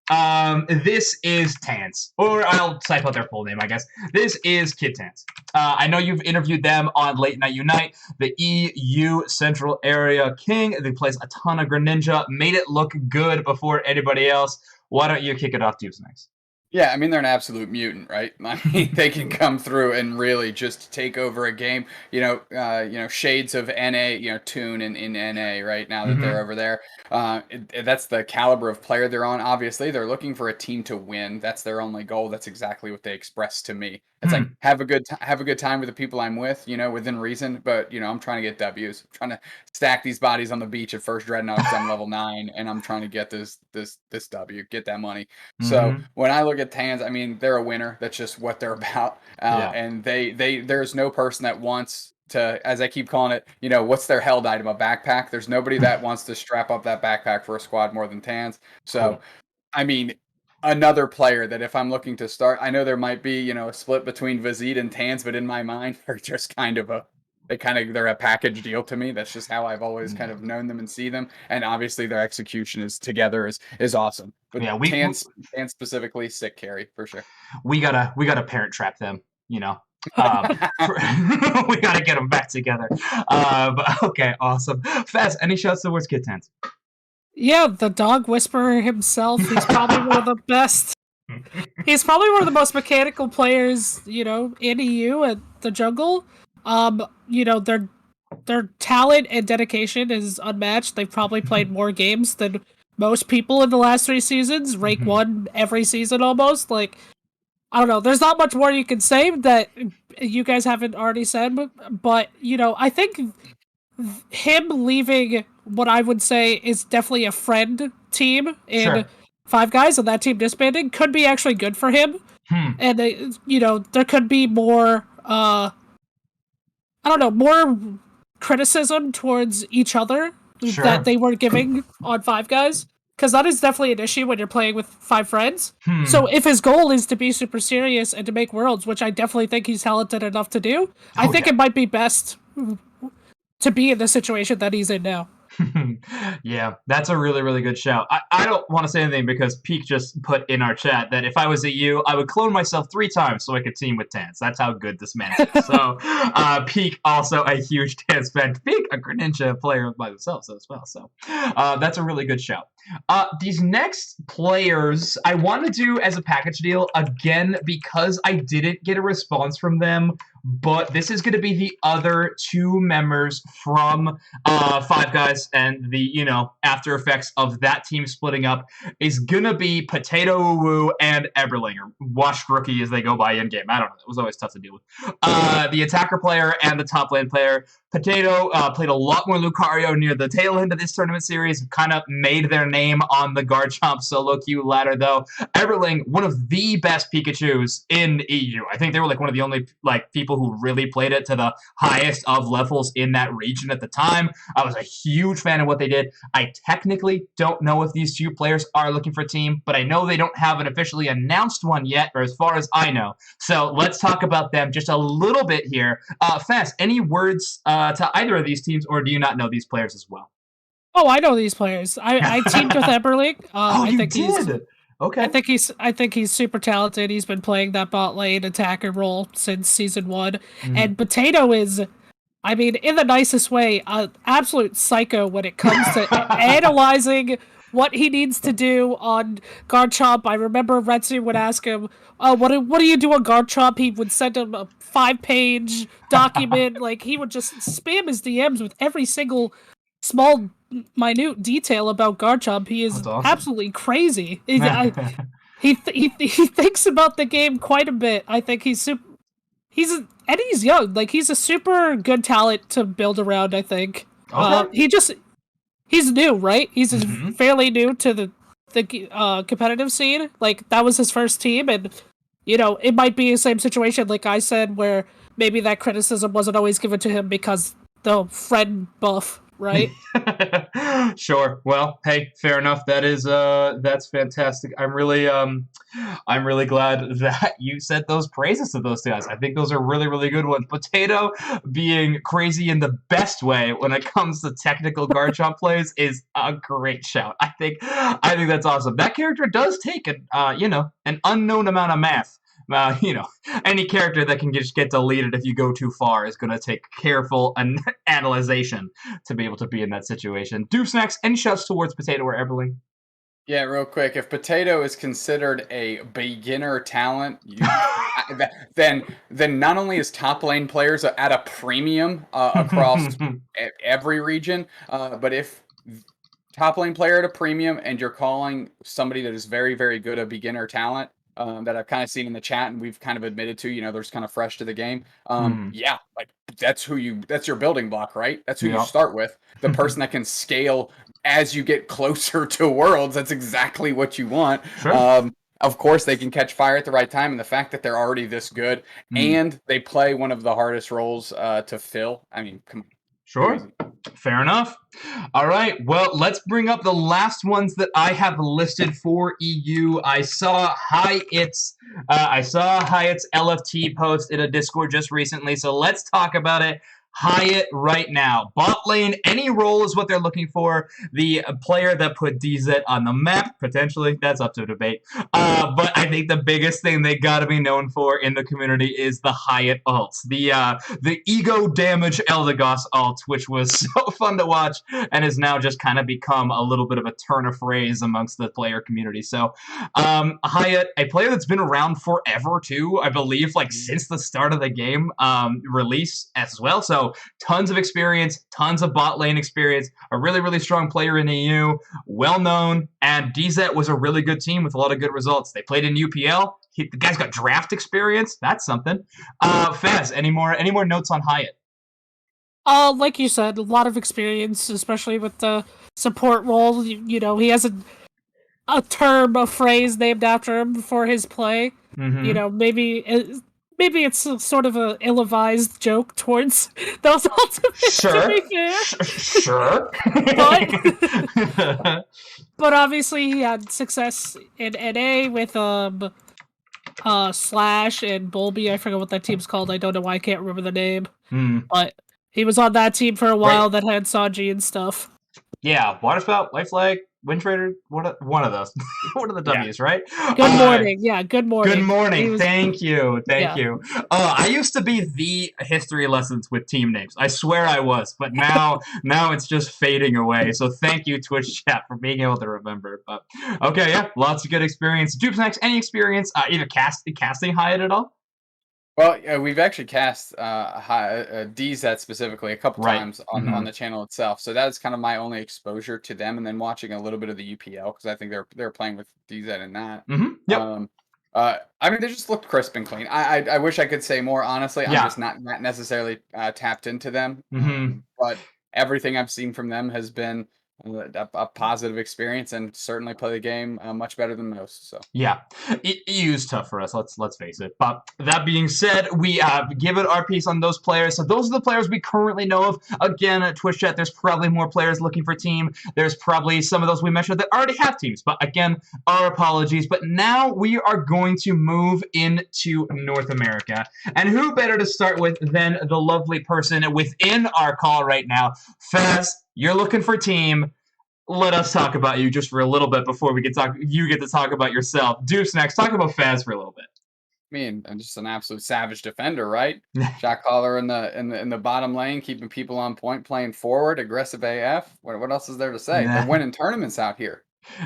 This is Tans, or I'll type out their full name, I guess. This is Kid Tans. I know you've interviewed them on Late Night Unite, the EU Central Area King. They plays a ton of Greninja, made it look good before anybody else. Why don't you kick it off, Doobsnax? Yeah, I mean, they're an absolute mutant, right? I mean, they can come through and really just take over a game. Shades of NA, Toon in NA right now that they're over there. That's the caliber of player they're on. Obviously, they're looking for a team to win. That's their only goal. That's exactly what they expressed to me. It's like have a good time with the people I'm with, within reason. But I'm trying to get W's. I'm trying to stack these bodies on the beach at first Dreadnought because I'm level 9, and I'm trying to get this W, get that money. So when I look at Tans, I mean, they're a winner. That's just what they're about. And there's no person that wants as I keep calling it, what's their held item, a backpack. There's nobody that wants to strap up that backpack for a squad more than Tans. So, I mean, another player that if I'm looking to start, I know there might be, a split between Vizid and Tans, but in my mind, they're just they're a package deal to me. That's just how I've always kind of known them and see them. And obviously their execution is awesome. But Yeah, Tans specifically, sick carry for sure. We gotta parent trap them, we gotta get them back together. But okay, awesome. Phaz, any shouts towards Kid Tans? Yeah, the dog whisperer himself. He's probably one of the best. He's probably one of the most mechanical players, in EU at the jungle. Their talent and dedication is unmatched. They've probably played more games than most people in the last 3 seasons. Rank 1 every season almost. Like, I don't know. There's not much more you can say that you guys haven't already said. But, I think him leaving what I would say is definitely a friend team in Five Guys, and that team disbanding could be actually good for him. And, there could be more, more criticism towards each other that they were giving on Five Guys. Because that is definitely an issue when you're playing with 5 friends. So if his goal is to be super serious and to make worlds, which I definitely think he's talented enough to do, I think it might be best to be in the situation that he's in now. Yeah, that's a really, really good shout. I don't want to say anything because Peak just put in our chat that if I was at you, I would clone myself 3 times so I could team with Tans. That's how good this man is. So, Peak also a huge Tans fan. Peak, a Greninja player by themselves as well. So, that's a really good shout. These next players, I want to do as a package deal again because I didn't get a response from them. But this is going to be the other 2 members from Five Guys, and the after effects of that team splitting up is going to be Potato Woo and Eberlinger, washed rookie as they go by in game. I don't know, it was always tough to deal with. The attacker player and the top lane player. Potato played a lot more Lucario near the tail end of this tournament series, kind of made their name on the Garchomp solo queue ladder, though. Eberling, one of the best Pikachus in EU. I think they were one of the only people who really played it to the highest of levels in that region at the time. I was a huge fan of what they did. I technically don't know if these 2 players are looking for a team, but I know they don't have an officially announced one yet, or as far as I know. So let's talk about them just a little bit here. Phaz, any words to either of these teams, or do you not know these players as well? Oh, I know these players. I teamed with Eberling. I think did? Okay. I think he's super talented. He's been playing that bot lane attacker role since season 1. And Potato is, in the nicest way, an absolute psycho when it comes to analyzing what he needs to do on Garchomp. I remember Retsu would ask him, what do you do on Garchomp? He would send him a 5-page document. He would just spam his DMs with every single small, minute detail about Garchomp. He is absolutely crazy. He thinks about the game quite a bit. I think he's young. He's a super good talent to build around, I think. He's new, right? He's fairly new to the competitive scene. That was his first team, and it might be the same situation like I said, where maybe that criticism wasn't always given to him because the friend buff, right? Sure. Well, hey, fair enough. That's fantastic. I'm really glad that you said those praises to those guys. I think those are really, really good ones. Potato being crazy in the best way when it comes to technical Garchomp plays is a great shout. I think that's awesome. That character does take an unknown amount of math. Any character that can just get deleted if you go too far is going to take careful analyzation to be able to be in that situation. Doobsnax, any shouts towards Potato or Eberling? Yeah, real quick. If Potato is considered a beginner talent, then not only is top lane players at a premium across every region, but if top lane player at a premium and you're calling somebody that is very, very good a beginner talent, that I've kind of seen in the chat and we've kind of admitted to, they're just kind of fresh to the game. Yeah, that's your building block, right? That's who you start with. The person that can scale as you get closer to worlds. That's exactly what you want. Sure. of course, they can catch fire at the right time, and the fact that they're already this good, and they play one of the hardest roles to fill. I mean, come on. Sure. Fair enough. All right. Well, let's bring up the last ones that I have listed for EU. I saw Hyatt's LFT post in a Discord just recently, so let's talk about it. Hyatt right now. Bot lane, any role is what they're looking for. The player that put DZ on the map, potentially, that's up to debate. But I think the biggest thing they gotta be known for in the community is the Hyatt ults. The ego damage Eldegoss ult, which was so fun to watch and has now just kind of become a little bit of a turn of phrase amongst the player community. So Hyatt, a player that's been around forever too, I believe, like since the start of the game release as well. So tons of experience, tons of bot lane experience, a really, really strong player in EU, well-known, and DZ was a really good team with a lot of good results. They played in UPL. The guy's got draft experience. That's something. Phaz, any more notes on Hyatt? Like you said, a lot of experience, especially with the support role. You know, he has a phrase named after him for his play. Mm-hmm. You know, maybe it's sort of a ill-advised joke towards those ultimates. Sure. To be fair. Sure. But obviously he had success in NA with Slash and Bulby. I forget what that team's called. I don't know why I can't remember the name. But he was on that team for a while that had Sanji and stuff. Yeah, Waterspout, Life Flag, Wind Trader, one of those. One of the W's, right? Good morning. Good morning. Good morning. Thank you. I used to be the history lessons with team names. I swear I was, but now it's just fading away. So thank you, Twitch chat, for being able to remember. But okay, yeah, lots of good experience. doobsnax, any experience either casting Hyatt at all? Well, yeah, we've actually cast DZ specifically a couple times on the channel itself, so that's kind of my only exposure to them, and then watching a little bit of the UPL because I think they're playing with DZ in that. Yep. I mean, they just looked crisp and clean. I wish I could say more. Honestly, I'm just not necessarily tapped into them, but everything I've seen from them has been a positive experience, and certainly play the game much better than most. So yeah, EU is tough for us. Let's face it. But that being said, we have given our piece on those players. So those are the players we currently know of. Again, at Twitch chat, there's probably more players looking for team. There's probably some of those we mentioned that already have teams. But again, our apologies. But now we are going to move into North America, and who better to start with than the lovely person within our call right now, Phaz. You're looking for team. Let us talk about you just for a little bit before we get to talk about yourself. doobsnax, talk about Phaz for a little bit. I mean, I'm just an absolute savage defender, right? Shot caller in the bottom lane, keeping people on point, playing forward, aggressive AF. What else is there to say? They're winning tournaments out here.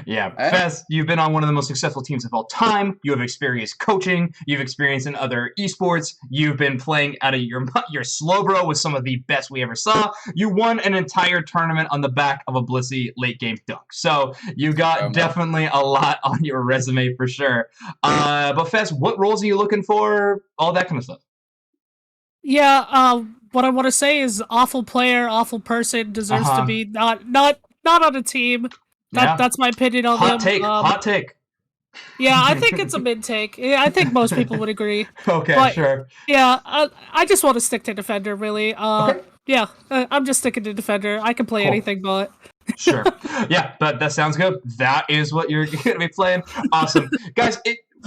Yeah, Phaz, you've been on one of the most successful teams of all time. You have experience coaching. You've experience in other esports. You've been playing out of your slow bro with some of the best we ever saw. You won an entire tournament on the back of a blissy late game dunk. So you got definitely a lot on your resume for sure. But Phaz, what roles are you looking for? All that kind of stuff. Yeah, what I want to say is awful player, awful person, deserves to be not on a team. That's my opinion on them. Hot take. Yeah, I think it's a mid take. I think most people would agree. Okay, but, sure. Yeah, I just want to stick to defender, really. Okay. Yeah, I'm just sticking to defender. I can play anything but. Sure. Yeah, that sounds good. That is what you're going to be playing. Awesome. Guys,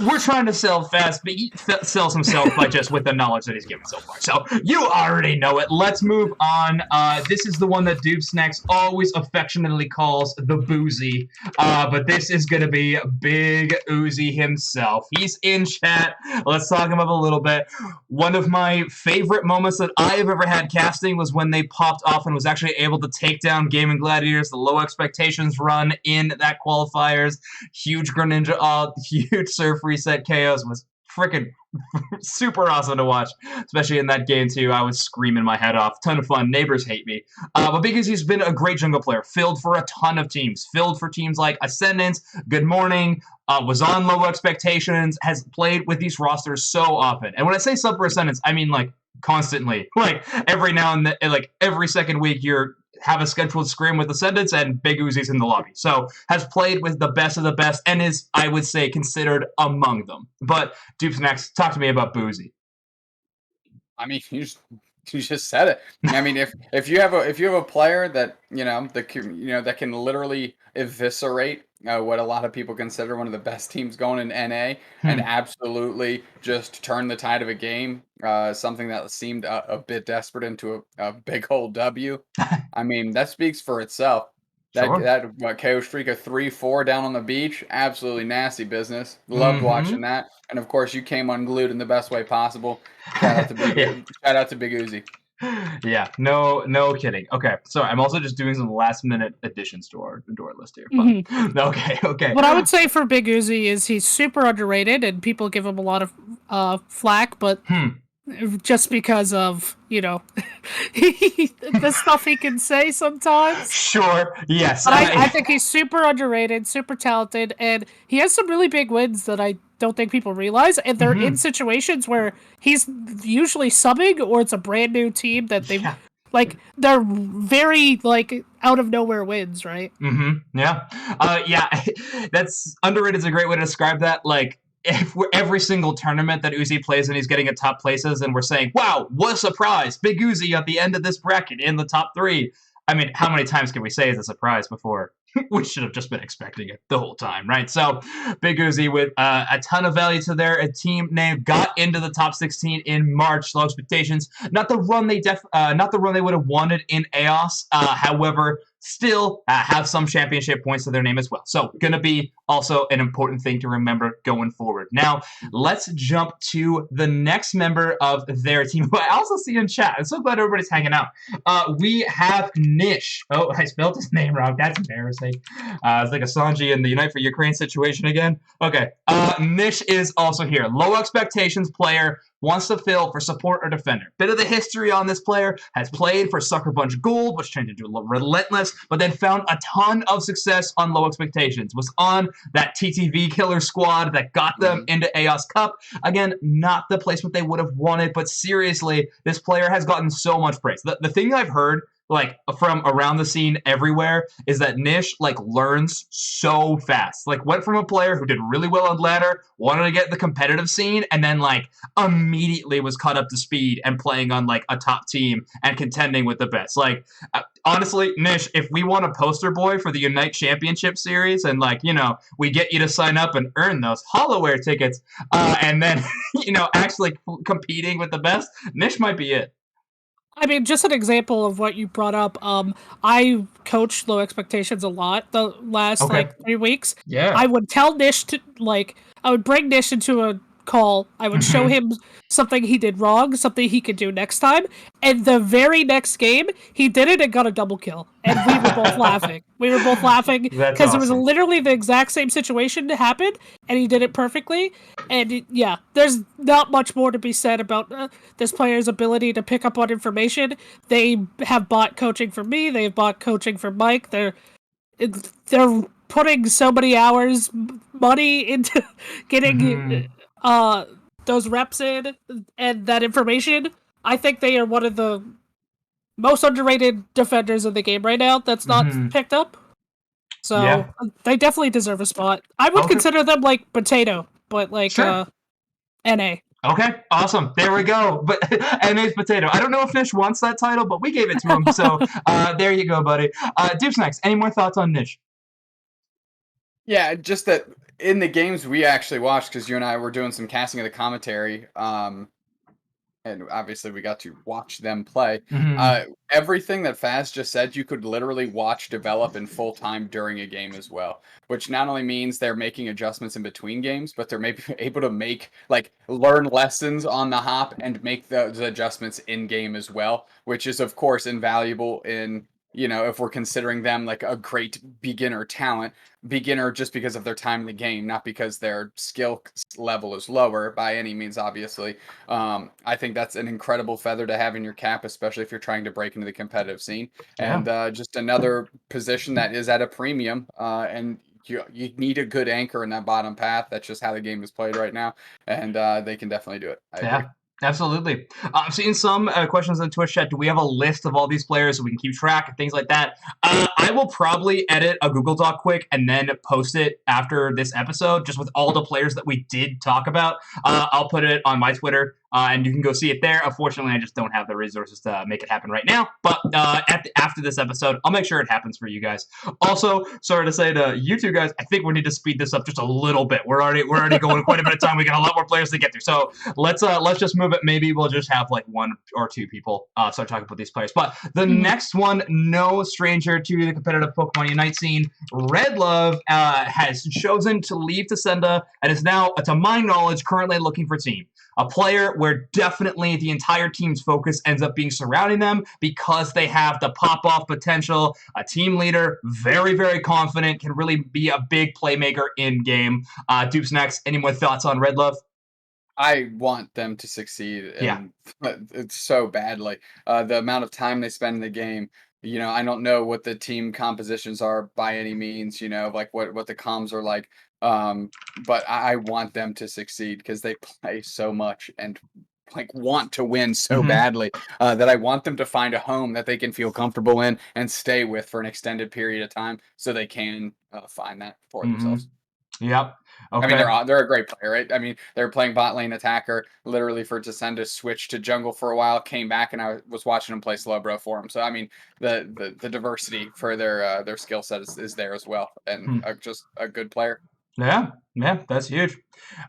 we're trying to sell Phaz, but he sells himself by just with the knowledge that he's given so far. So you already know it. Let's move on. This is the one that doobsnax always affectionately calls the Boozy. But this is going to be Big Uzi himself. He's in chat. Let's talk him up a little bit. One of my favorite moments that I have ever had casting was when they popped off and was actually able to take down Gaming Gladiators, the low expectations run in that qualifiers. Huge Greninja ult, huge Surf Reset KOs was freaking super awesome to watch, especially in that game too. I was screaming my head off. Ton of fun. Neighbors hate me. But because he's been a great jungle player, filled for a ton of teams, filled for teams like Ascendance, Good Morning, was on low expectations, has played with these rosters so often. And when I say sub for Ascendance, I mean like constantly. Like every now and then, like every second week, you're have a scheduled scrim with Ascendants, and Big Uzi's in the lobby. So has played with the best of the best and is, I would say, considered among them. But doobsnax, talk to me about Boozy. I mean, you just said it. I mean, if you have a player that that can literally eviscerate what a lot of people consider one of the best teams going in NA and absolutely just turn the tide of a game, something that seemed a bit desperate into a big old W. I mean, that speaks for itself. Sure. That KO streak of 3-4 down on the beach, absolutely nasty business. Loved watching that, and of course you came unglued in the best way possible. Shout out to Big Uzi. Yeah, no kidding. Okay, sorry, I'm also just doing some last minute additions to our list here. But, okay. What I would say for Big Uzi is he's super underrated, and people give him a lot of flack, but just because of the stuff he can say sometimes. Sure. Yes. But I think he's super underrated, super talented, and he has some really big wins that I don't think people realize, and they're in situations where he's usually subbing or it's a brand new team that they they're very out of nowhere wins, right? Yeah. That's underrated is a great way to describe that. Like, if every single tournament that Uzi plays and he's getting at top places and we're saying, wow, what a surprise, Big Uzi at the end of this bracket in the top 3. I mean, how many times can we say it's a surprise before we should have just been expecting it the whole time, right? So Big Uzi with a ton of value to their team name, got into the top 16 in March. Low expectations, not the run they would have wanted in EOS. However, still have some championship points to their name as well. So going to be also an important thing to remember going forward. Now, let's jump to the next member of their team, who I also see in chat. I'm so glad everybody's hanging out. We have Nish. Oh, I spelled his name wrong. That's embarrassing. It's like a Sanji in the Unite for Ukraine situation again. Okay. Nish is also here. Low expectations player, wants to fill for support or defender. Bit of the history on this player, has played for Sucker Punch Gold, was trained into Relentless, but then found a ton of success on low expectations. Was on that TTV killer squad that got them into EOS Cup. Again, not the placement they would have wanted, but seriously, this player has gotten so much praise. The thing I've heard from around the scene everywhere is that Nish learns so fast. Went from a player who did really well on ladder, wanted to get the competitive scene, and then immediately was caught up to speed and playing on a top team and contending with the best. Honestly, Nish, if we want a poster boy for the Unite Championship Series and we get you to sign up and earn those Hollowware tickets, and then actually competing with the best, Nish might be it. I mean, just an example of what you brought up. I coached low expectations a lot the last 3 weeks. Yeah. I would tell Nish to I would bring Nish into a call. I would show him something he did wrong, something he could do next time. And the very next game, he did it and got a double kill. And we were both laughing. Because it was literally the exact same situation that happened, and he did it perfectly. And there's not much more to be said about this player's ability to pick up on information. They have bought coaching from me. They've bought coaching from Mike. They're putting so many hours, money into getting those reps in and that information. I think they are one of the most underrated defenders in the game right now that's not picked up. So they definitely deserve a spot. I would consider them like Potato, but NA. Okay, awesome. There we go. But NA's Potato. I don't know if Nish wants that title, but we gave it to him. So there you go, buddy. doobsnax, any more thoughts on Nish? Yeah, just that in the games we actually watched, because you and I were doing some casting of the commentary, and obviously we got to watch them play. Everything that Phaz just said, you could literally watch develop in full time during a game as well, which not only means they're making adjustments in between games, but they're maybe able to learn lessons on the hop and make those adjustments in game as well, which is of course invaluable in, if we're considering them a great beginner talent. Beginner just because of their time in the game, not because their skill level is lower by any means, obviously. I think that's an incredible feather to have in your cap, especially if you're trying to break into the competitive scene. And just another position that is at a premium, and you need a good anchor in that bottom path. That's just how the game is played right now, and they can definitely do it. I agree. Absolutely. I'm seeing some questions in the Twitch chat. Do we have a list of all these players so we can keep track and things like that? I will probably edit a Google Doc quick and then post it after this episode, just with all the players that we did talk about. I'll put it on my Twitter, and you can go see it there. Unfortunately, I just don't have the resources to make it happen right now. But after this episode, I'll make sure it happens for you guys. Also, sorry to say to you two guys, I think we need to speed this up just a little bit. We're already going quite a bit of time. We got a lot more players to get through. So let's just move it. Maybe we'll just have like one or two people start talking about these players. But the next one, no stranger to the competitive Pokemon Unite scene, Red Love has chosen to leave Tascenda and is now, to my knowledge, currently looking for a team. A player where definitely the entire team's focus ends up being surrounding them because they have the pop-off potential, a team leader, very, very confident, can really be a big playmaker in-game. doobsnax, any more thoughts on Red Love? I want them to succeed, and it's so badly. The amount of time they spend in the game, I don't know what the team compositions are by any means, like what the comms are like. But I want them to succeed because they play so much and like want to win so badly that I want them to find a home that they can feel comfortable in and stay with for an extended period of time so they can find that for themselves. Yep. Okay. I mean, they're a great player, right? I mean, they were playing bot lane attacker literally for Tascenda, switched to jungle for a while, came back, and I was watching them play Slowbro for them. So I mean, the diversity for their skill set is there as well, and just a good player. Yeah, that's huge.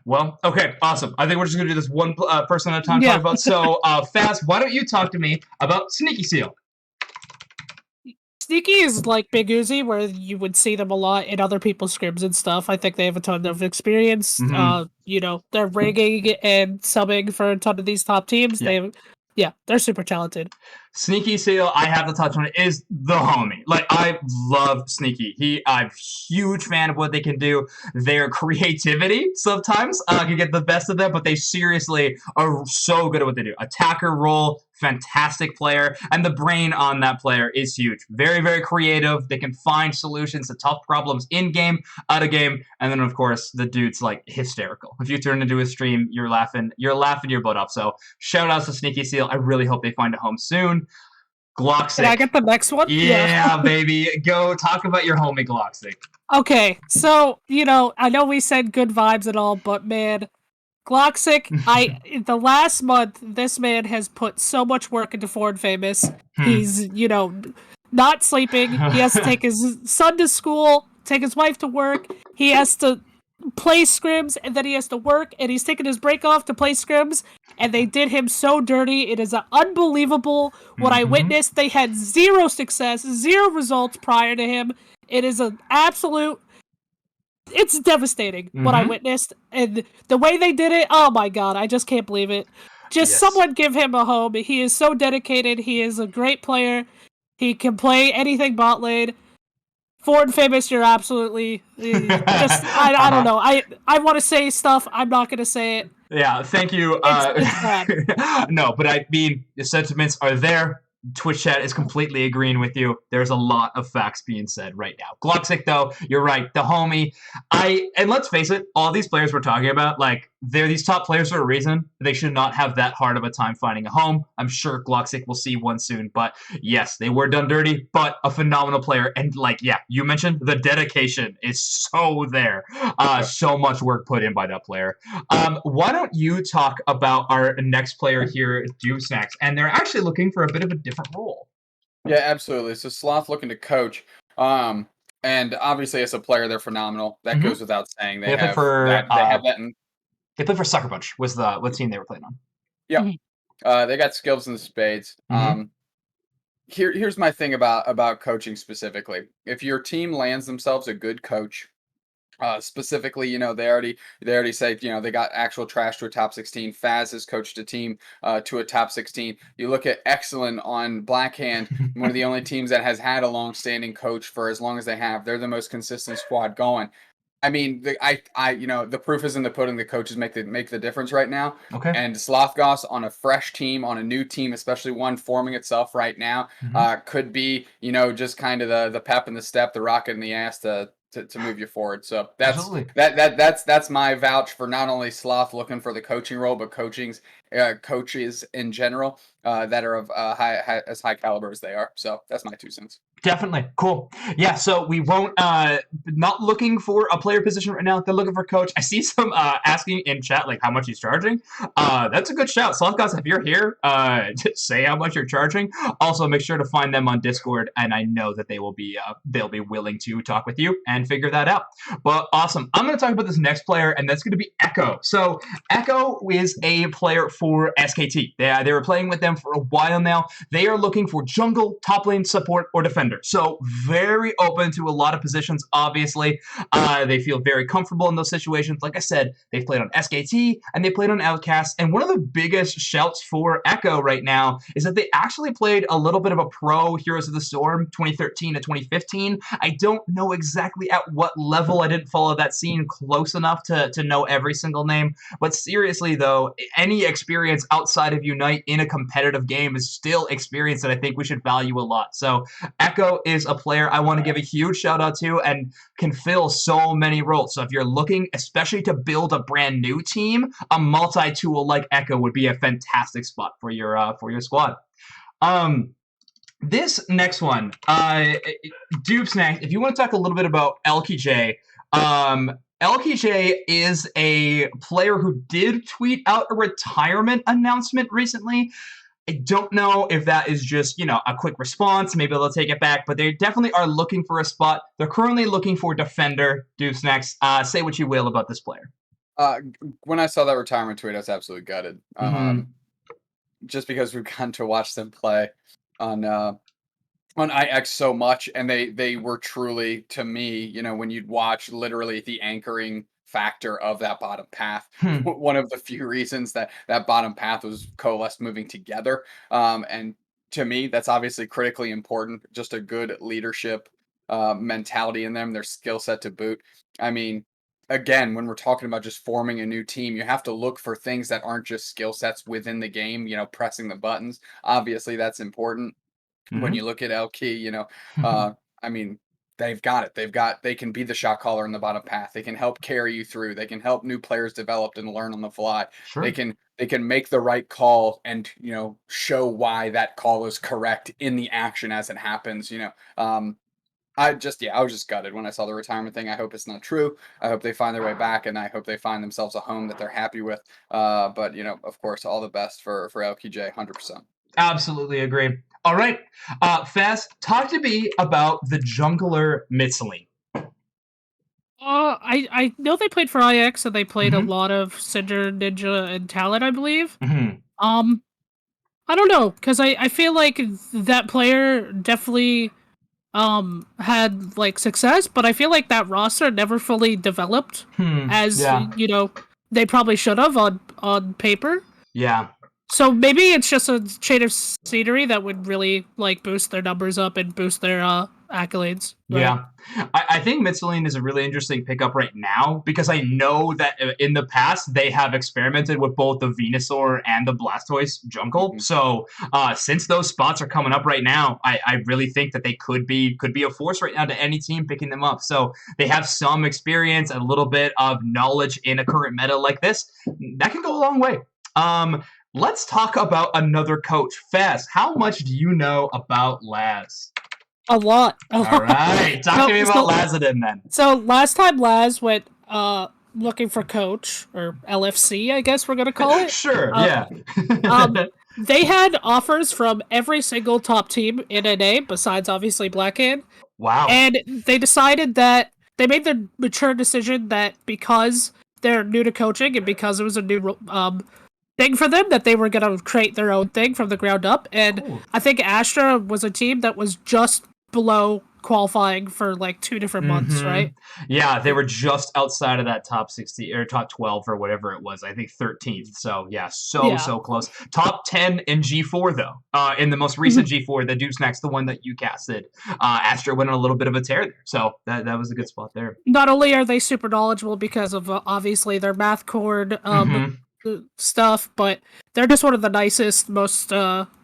Well, okay, awesome. I think we're just gonna do this one person at a time talk about. So, Phaz, why don't you talk to me about Sneaky Seal? Sneaky is like Big Uzi, where you would see them a lot in other people's scrims and stuff. I think they have a ton of experience. They're rigging and subbing for a ton of these top teams. They're super talented. Sneaky Seal, I have to touch on it, is the homie. Like, I love Sneaky. I'm a huge fan of what they can do. Their creativity sometimes can get the best of them, but they seriously are so good at what they do. Attacker role, fantastic player, and the brain on that player is huge. Very, very creative. They can find solutions to tough problems in-game, out-of-game, and then, of course, the dude's, like, hysterical. If you turn into a stream, you're laughing your butt off. So, shout-outs to Sneaky Seal. I really hope they find a home soon. Gloxic. Can I get the next one? Yeah, baby. Go talk about your homie Gloxic. Okay, so, I know we said good vibes and all, but man, Gloxic, the last month, this man has put so much work into Foreign Famous. He's, not sleeping. He has to take his son to school, take his wife to work. He has to play scrims, and then he has to work, and he's taking his break off to play scrims, and they did him so dirty. It is unbelievable what I witnessed. They had zero success, zero results prior to him. It is an absolute... It's devastating what I witnessed, and the way they did it, oh my god, I just can't believe it. Someone give him a home. He is so dedicated. He is a great player. He can play anything bot lane. Foreign Famous, you're absolutely I don't know. I want to say stuff. I'm not going to say it. Yeah, thank you. No, but I mean, the sentiments are there. Twitch chat is completely agreeing with you. There's a lot of facts being said right now. Gloxic, though, you're right. The homie. And let's face it, all these players we're talking about, like, they're these top players for a reason. They should not have that hard of a time finding a home. I'm sure Gloxic will see one soon. But yes, they were done dirty, but a phenomenal player. And you mentioned the dedication is so there. So much work put in by that player. Why don't you talk about our next player here, doobsnax? And they're actually looking for a bit of a different role. Yeah, absolutely. So Sloth looking to coach. And obviously as a player, they're phenomenal. That goes without saying. They have that in... They played for Sucker Punch, was the team they were playing on. Yeah. They got skills in the spades. Here's my thing about coaching specifically. If your team lands themselves a good coach, specifically, they already say, they got actual trash to a top 16. Phaz has coached a team to a top 16. You look at Excellent on Blackhand, one of the only teams that has had a long-standing coach for as long as they have. They're the most consistent squad going. I mean, the proof is in the pudding. The coaches make the difference right now. Okay. And Slothgoss on a fresh team, on a new team, especially one forming itself right now, could be, just kind of the pep in the step, the rocket in the ass to to move you forward. So that's Absolutely. that's my vouch for not only Sloth looking for the coaching role, but coaches in general that are of as high caliber as they are. So that's my 2 cents. Definitely. Cool. Yeah, so we won't not looking for a player position right now. They're looking for coach. I see some asking in chat like how much he's charging. That's a good shout. Sloth Gods, if you're here, say how much you're charging. Also make sure to find them on Discord, and I know that they'll be willing to talk with you and figure that out. But awesome. I'm gonna talk about this next player, and that's gonna be Echo. So Echo is a player for SKT. They were playing with them for a while now. They are looking for jungle, top lane, support, or defender. So very open to a lot of positions, obviously. They feel very comfortable in those situations. Like I said, they've played on SKT and they played on Outcast. And one of the biggest shouts for Echo right now is that they actually played a little bit of a pro Heroes of the Storm 2013 to 2015. I don't know exactly at what level. I didn't follow that scene close enough to know every single name. But seriously, though, any experience outside of Unite in a competitive game is still experience that I think we should value a lot. So Echo is a player I want to give a huge shout out to and can fill so many roles. So if you're looking especially to build a brand new team, a multi-tool like Echo would be a fantastic spot for your squad. This next one, doobsnax, if you want to talk a little bit about LKJ, LKJ is a player who did tweet out a retirement announcement recently. I don't know if that is just, a quick response. Maybe they'll take it back, but they definitely are looking for a spot. They're currently looking for defender. doobsnax, say what you will about this player. When I saw that retirement tweet, I was absolutely gutted. Just because we've gotten to watch them play on IX so much, and they were truly, to me, when you'd watch literally the anchoring factor of that bottom path. One of the few reasons that bottom path was coalesced moving together. And to me, that's obviously critically important. Just a good leadership mentality in them, their skill set to boot. I mean, again, when we're talking about just forming a new team, you have to look for things that aren't just skill sets within the game, pressing the buttons. Obviously, that's important. When you look at LK, I mean, they've got it. They can be the shot caller in the bottom path. They can help carry you through. They can help new players develop and learn on the fly. Sure. They can make the right call and, show why that call is correct in the action as it happens, I was just gutted when I saw the retirement thing. I hope it's not true. I hope they find their way back, and I hope they find themselves a home that they're happy with. But, of course, all the best for LQJ, 100%. Absolutely agree. All right, Phaz, talk to me about the jungler Mitsuline. I know they played for IX, and they played a lot of Cinder, Ninja, and Talon, I believe. I don't know, because I feel like that player definitely had like success, but I feel like that roster never fully developed as they probably should have on paper. Yeah. So maybe it's just a change of scenery that would really like boost their numbers up and boost their accolades. Right? Yeah. I think Mitsuline is a really interesting pickup right now because I know that in the past they have experimented with both the Venusaur and the Blastoise jungle. So since those spots are coming up right now, I really think that they could be a force right now to any team picking them up. So they have some experience, a little bit of knowledge in a current meta like this. That can go a long way. Let's talk about another coach. Phaz, how much do you know about Laz? A lot. All right. Talk to me about Lazadin then. So last time Laz went looking for coach, or LFC, I guess we're going to call it. Sure, yeah. They had offers from every single top team in NA, besides obviously Blackhand. Wow. And they decided that they made the mature decision that because they're new to coaching and because it was a new thing for them, that they were going to create their own thing from the ground up. And I think Astra was a team that was just below qualifying for like 2 different months, right? Yeah, they were just outside of that top 60 or top 12 or whatever it was. I think 13th. So yeah, so close. Top 10 in G4 though. In the most recent G4, the doobsnax, the one that you casted, Astra went on a little bit of a tear there. So that was a good spot there. Not only are they super knowledgeable because of obviously their math cord stuff, but they're just one of the nicest, most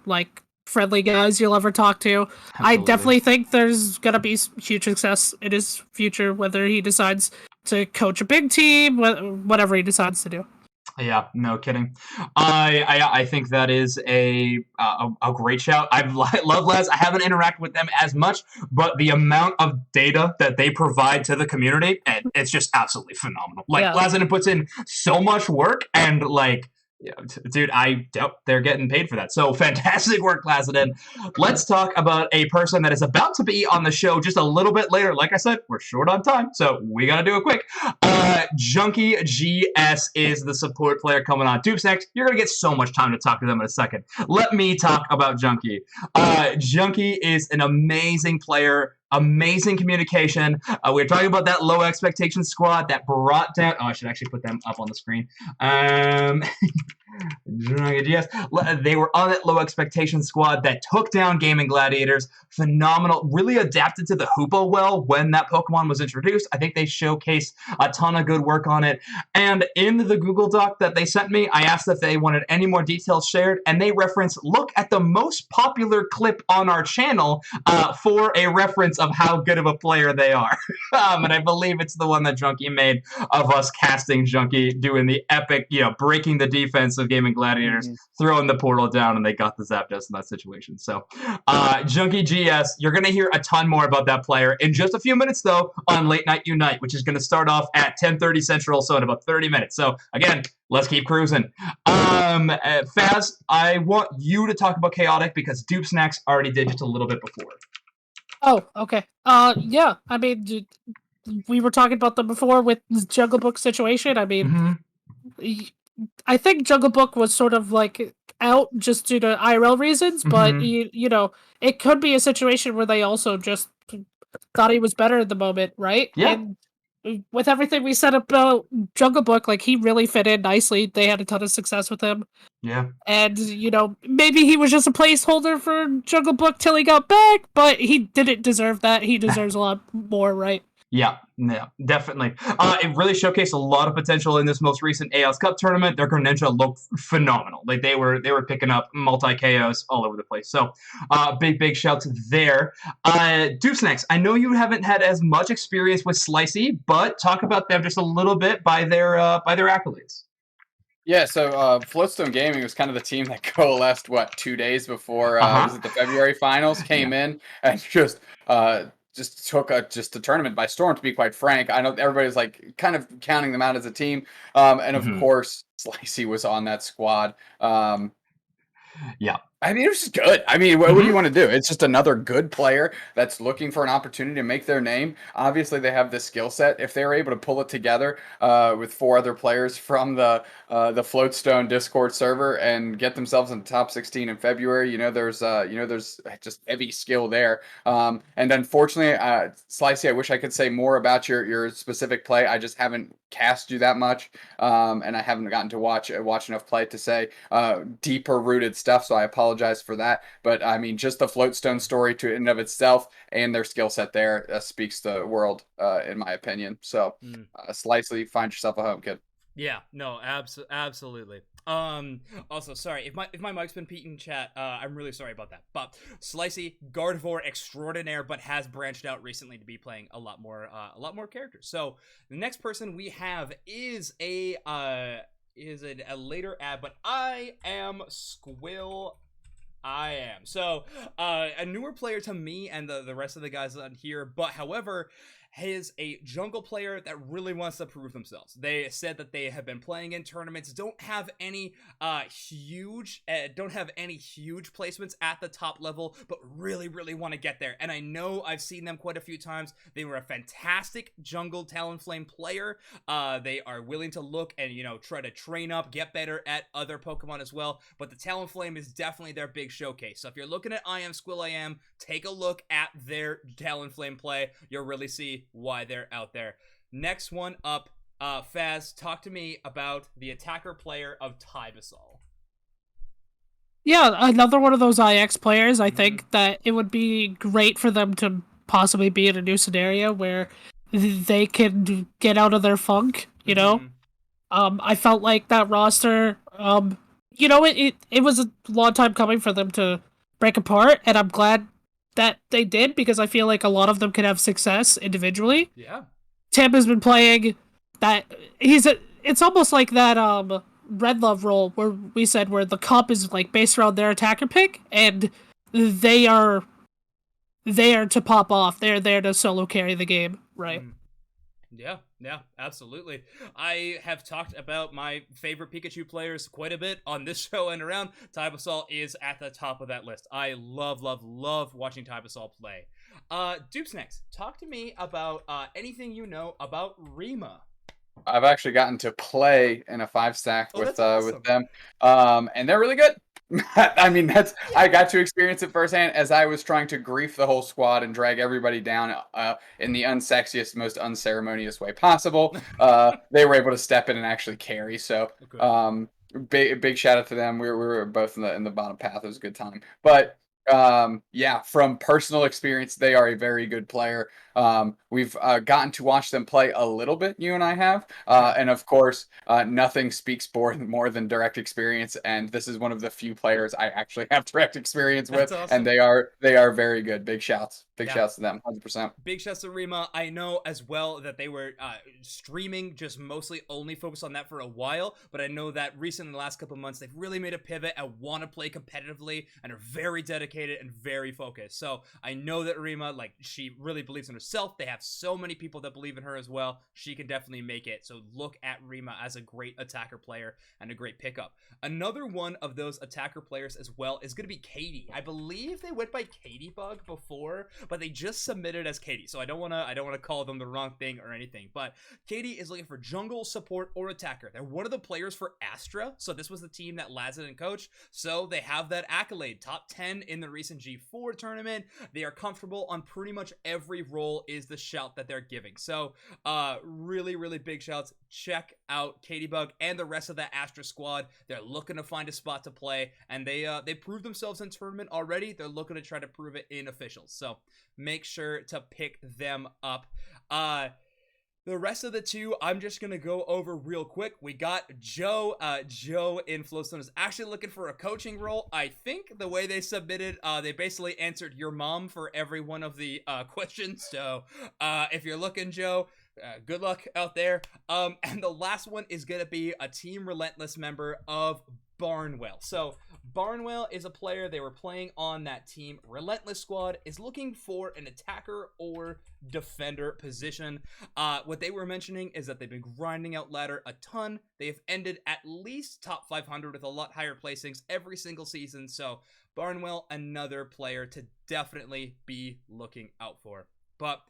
like friendly guys you'll ever talk to. Absolutely. I definitely think there's gonna be huge success in his future, whether he decides to coach a big team, whatever he decides to do. Yeah, no kidding. I think that is a great shout. Love Les. I haven't interacted with them as much, but the amount of data that they provide to the community, it's just absolutely phenomenal. Like Lazanin puts in so much work, and like, yeah, dude, I doubt they're getting paid for that. So fantastic work, Lazanin. Let's talk about a person that is about to be on the show just a little bit later. Like I said, we're short on time, so we gotta do it quick. Junkie GS is the support player coming on. doobsnax, you're gonna get so much time to talk to them in a second. Let me talk about Junkie. Junkie is an amazing player. Amazing communication. We're talking about that low expectation squad that brought down. Oh, I should actually put them up on the screen. Yes, they were on that low expectation squad that took down Gaming Gladiators. Phenomenal. Really adapted to the Hoopa well when that Pokemon was introduced. I think they showcased a ton of good work on it. And in the Google Doc that they sent me, I asked if they wanted any more details shared, and they referenced, look at the most popular clip on our channel for a reference of how good of a player they are. And I believe it's the one that Junkie made of us casting Junkie, doing the epic, breaking the defense of Gaming Gladiators, throwing the portal down, and they got the Zapdos in that situation. So, Junkie GS, you're going to hear a ton more about that player in just a few minutes, though, on Late Night Unite, which is going to start off at 10:30 Central, so in about 30 minutes. So, again, let's keep cruising. Phaz, I want you to talk about Chaotic because doobsnax already did just a little bit before. Oh, okay. Yeah, I mean, we were talking about them before with the Jungle Book situation. I mean, I think Jungle Book was sort of like out just due to IRL reasons, but it could be a situation where they also just thought he was better at the moment, right? Yeah. And with everything we said about Jungle Book, like he really fit in nicely. They had a ton of success with him. Yeah. And, maybe he was just a placeholder for Jungle Book till he got back, but he didn't deserve that. He deserves a lot more, right? Yeah, definitely. It really showcased a lot of potential in this most recent ALS Cup tournament. Their Greninja looked phenomenal. Like they were picking up multi-KOs all over the place. So big shouts there. doobsnax, I know you haven't had as much experience with Slicey, but talk about them just a little bit by their accolades. Yeah, so Floatstone Gaming was kind of the team that coalesced 2 days before was it the February finals came in and just took a tournament by storm, to be quite frank. I know everybody's like kind of counting them out as a team. And of course, Slicey was on that squad. Yeah. I mean, it was just good. I mean, what do you want to do? It's just another good player that's looking for an opportunity to make their name. Obviously, they have the skill set. If they're able to pull it together with 4 other players from the Floatstone Discord server and get themselves in the top 16 in February, there's just heavy skill there. And unfortunately, Slicey, I wish I could say more about your specific play. I just haven't cast you that much, and I haven't gotten to watch enough play to say deeper rooted stuff. So I apologize for that, but I mean, just the Floatstone story to in and of itself and their skill set there speaks the world, in my opinion. So, Slicey, find yourself a home, kid. Yeah, no, absolutely. Also, sorry if my mic's been peaking in chat. I'm really sorry about that. But Slicey, Gardevoir extraordinaire, but has branched out recently to be playing a lot more characters. So the next person we have is a later ad, but I am Squill. I am. So, a newer player to me and the rest of the guys on here, but however, is a jungle player that really wants to prove themselves. They said that they have been playing in tournaments, don't have any huge placements at the top level, but really want to get there. And I know I've seen them quite a few times. They were a fantastic jungle Talonflame player. They are willing to look and try to train up, get better at other Pokemon as well. But the Talonflame is definitely their big showcase. So if you're looking at I Am Squill I Am, take a look at their Talonflame play. You'll really see why they're out there. Next one up, Phaz, talk to me about the attacker player of Tybasol. Yeah, another one of those IX players. I think that it would be great for them to possibly be in a new scenario where they can get out of their funk, I felt like that roster, it was a long time coming for them to break apart, and I'm glad that they did, because I feel like a lot of them could have success individually. Yeah. Tim has been playing that it's almost like that Red Love role where we said where the cup is like based around their attacker pick, and they are there to pop off. They're there to solo carry the game, right? Yeah, absolutely. I have talked about my favorite Pikachu players quite a bit on this show and around. Typasol is at the top of that list. I love watching Typasol play. Doobsnax, talk to me about anything you know about Rima. I've actually gotten to play in a 5-stack with that's awesome. with them, and they're really good. I mean, I got to experience it firsthand as I was trying to grief the whole squad and drag everybody down in the unsexiest, most unceremonious way possible. They were able to step in and actually carry. So, big shout out to them. We were both in the bottom path. It was a good time, but. Yeah, from personal experience, they are a very good player. We've gotten to watch them play a little bit, you and I have, and of course, nothing speaks more than direct experience, and this is one of the few players I actually have direct experience with, awesome. and they are very good. Big shouts to them, 100%. Big shouts to Rima. I know as well that they were streaming, just mostly only focused on that for a while, but I know that recently in the last couple of months, they've really made a pivot and want to play competitively and are very dedicated and very focused. So I know that Rima, like, she really believes in herself. They have so many people that believe in her as well. She can definitely make it. So look at Rima as a great attacker player and a great pickup. Another one of those attacker players as well is going to be Katie. I believe they went by Katie Bug before, but they just submitted as Katie. So I don't want to call them the wrong thing or anything. But Katie is looking for jungle, support, or attacker. They're one of the players for Astra. So this was the team that Lazard and coached. So they have that accolade, top 10 in the recent G4 tournament. They are comfortable on pretty much every role is the shout that they're giving. So really big shouts. Check out Katie Bug and the rest of that Astra squad. They're looking to find a spot to play, and they proved themselves in tournament already. They're looking to try to prove it in officials. So make sure to pick them up. The rest of the two, I'm just going to go over real quick. We got Joe. Joe in Flowstone is actually looking for a coaching role. I think the way they submitted, they basically answered your mom for every one of the questions. So if you're looking, Joe, good luck out there. And the last one is going to be a Team Relentless member of Barnwell. So Barnwell is a player they were playing on that Team Relentless squad, is looking for an attacker or defender position. What they were mentioning is that they've been grinding out ladder a ton. They have ended at least top 500 with a lot higher placings every single season. So Barnwell, another player to definitely be looking out for. But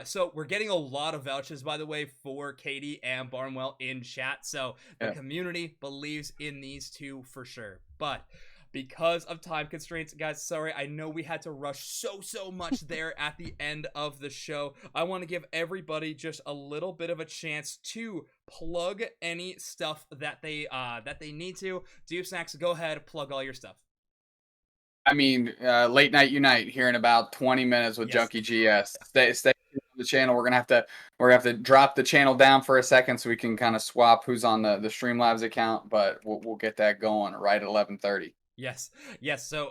so we're getting a lot of vouchers, by the way, for Katie and Barnwell in chat. So the community believes in these two for sure. But because of time constraints, guys, sorry, I know we had to rush so much there at the end of the show. I want to give everybody just a little bit of a chance to plug any stuff that they need to. Doobsnax, go ahead, plug all your stuff. I mean, Late Night Unite here in about 20 minutes with Junkie GS. Stay on the channel. We're gonna have to drop the channel down for a second so we can kind of swap who's on the Streamlabs account, but we'll get that going right at 11:30. Yes. So,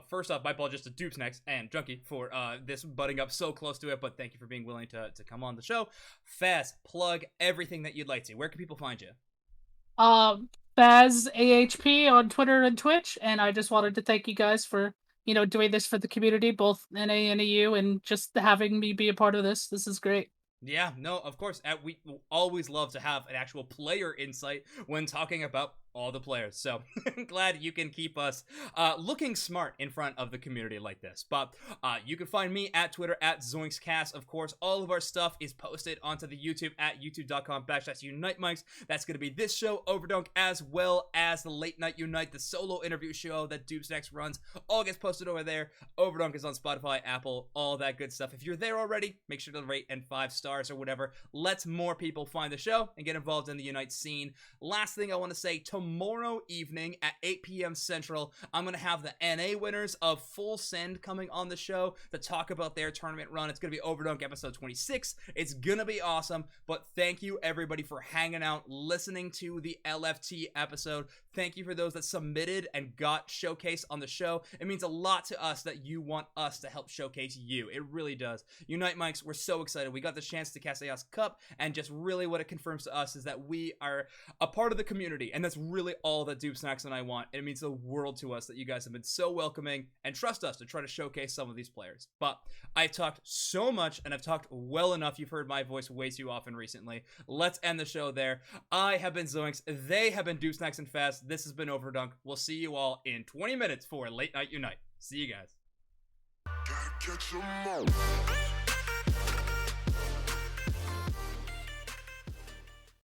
first off, my apologies to Doobsnax and Junkie for this butting up so close to it, but thank you for being willing to come on the show. Phaz, plug everything that you'd like to. Where can people find you? Phaz AHP on Twitter and Twitch, and I just wanted to thank you guys for doing this for the community, both NA and EU, and just having me be a part of this. This is great. Yeah, no, of course. We always love to have an actual player insight when talking about all the players. So I'm glad you can keep us looking smart in front of the community like this. But you can find me at Twitter at ZoinksCast. Of course, all of our stuff is posted onto the YouTube at youtube.com/UniteMics. That's going to be this show, Overdunk, as well as the Late Night Unite, the solo interview show that Doobsnax runs. All gets posted over there. Overdunk is on Spotify, Apple, all that good stuff. If you're there already, make sure to rate and 5 stars or whatever. Let's more people find the show and get involved in the Unite scene. Last thing I want to say, tomorrow tomorrow evening at 8 p.m. Central, I'm going to have the NA winners of Full Send coming on the show to talk about their tournament run. It's going to be Overdunk episode 26. It's going to be awesome, but thank you everybody for hanging out, listening to the LFT episode. Thank you for those that submitted and got showcased on the show. It means a lot to us that you want us to help showcase you. It really does. Unite Mics, we're so excited. We got the chance to cast Chaos Cup, and just really what it confirms to us is that we are a part of the community, and that's really all that doobsnax and I want. It means the world to us that you guys have been so welcoming and trust us to try to showcase some of these players. But I've talked so much, and I've talked well enough. You've heard my voice way too often recently. Let's end the show there. I have been Zoinks. They have been doobsnax and Phaz. This has been Overdunk. We'll see you all in 20 minutes for Late Night Unite. See you guys.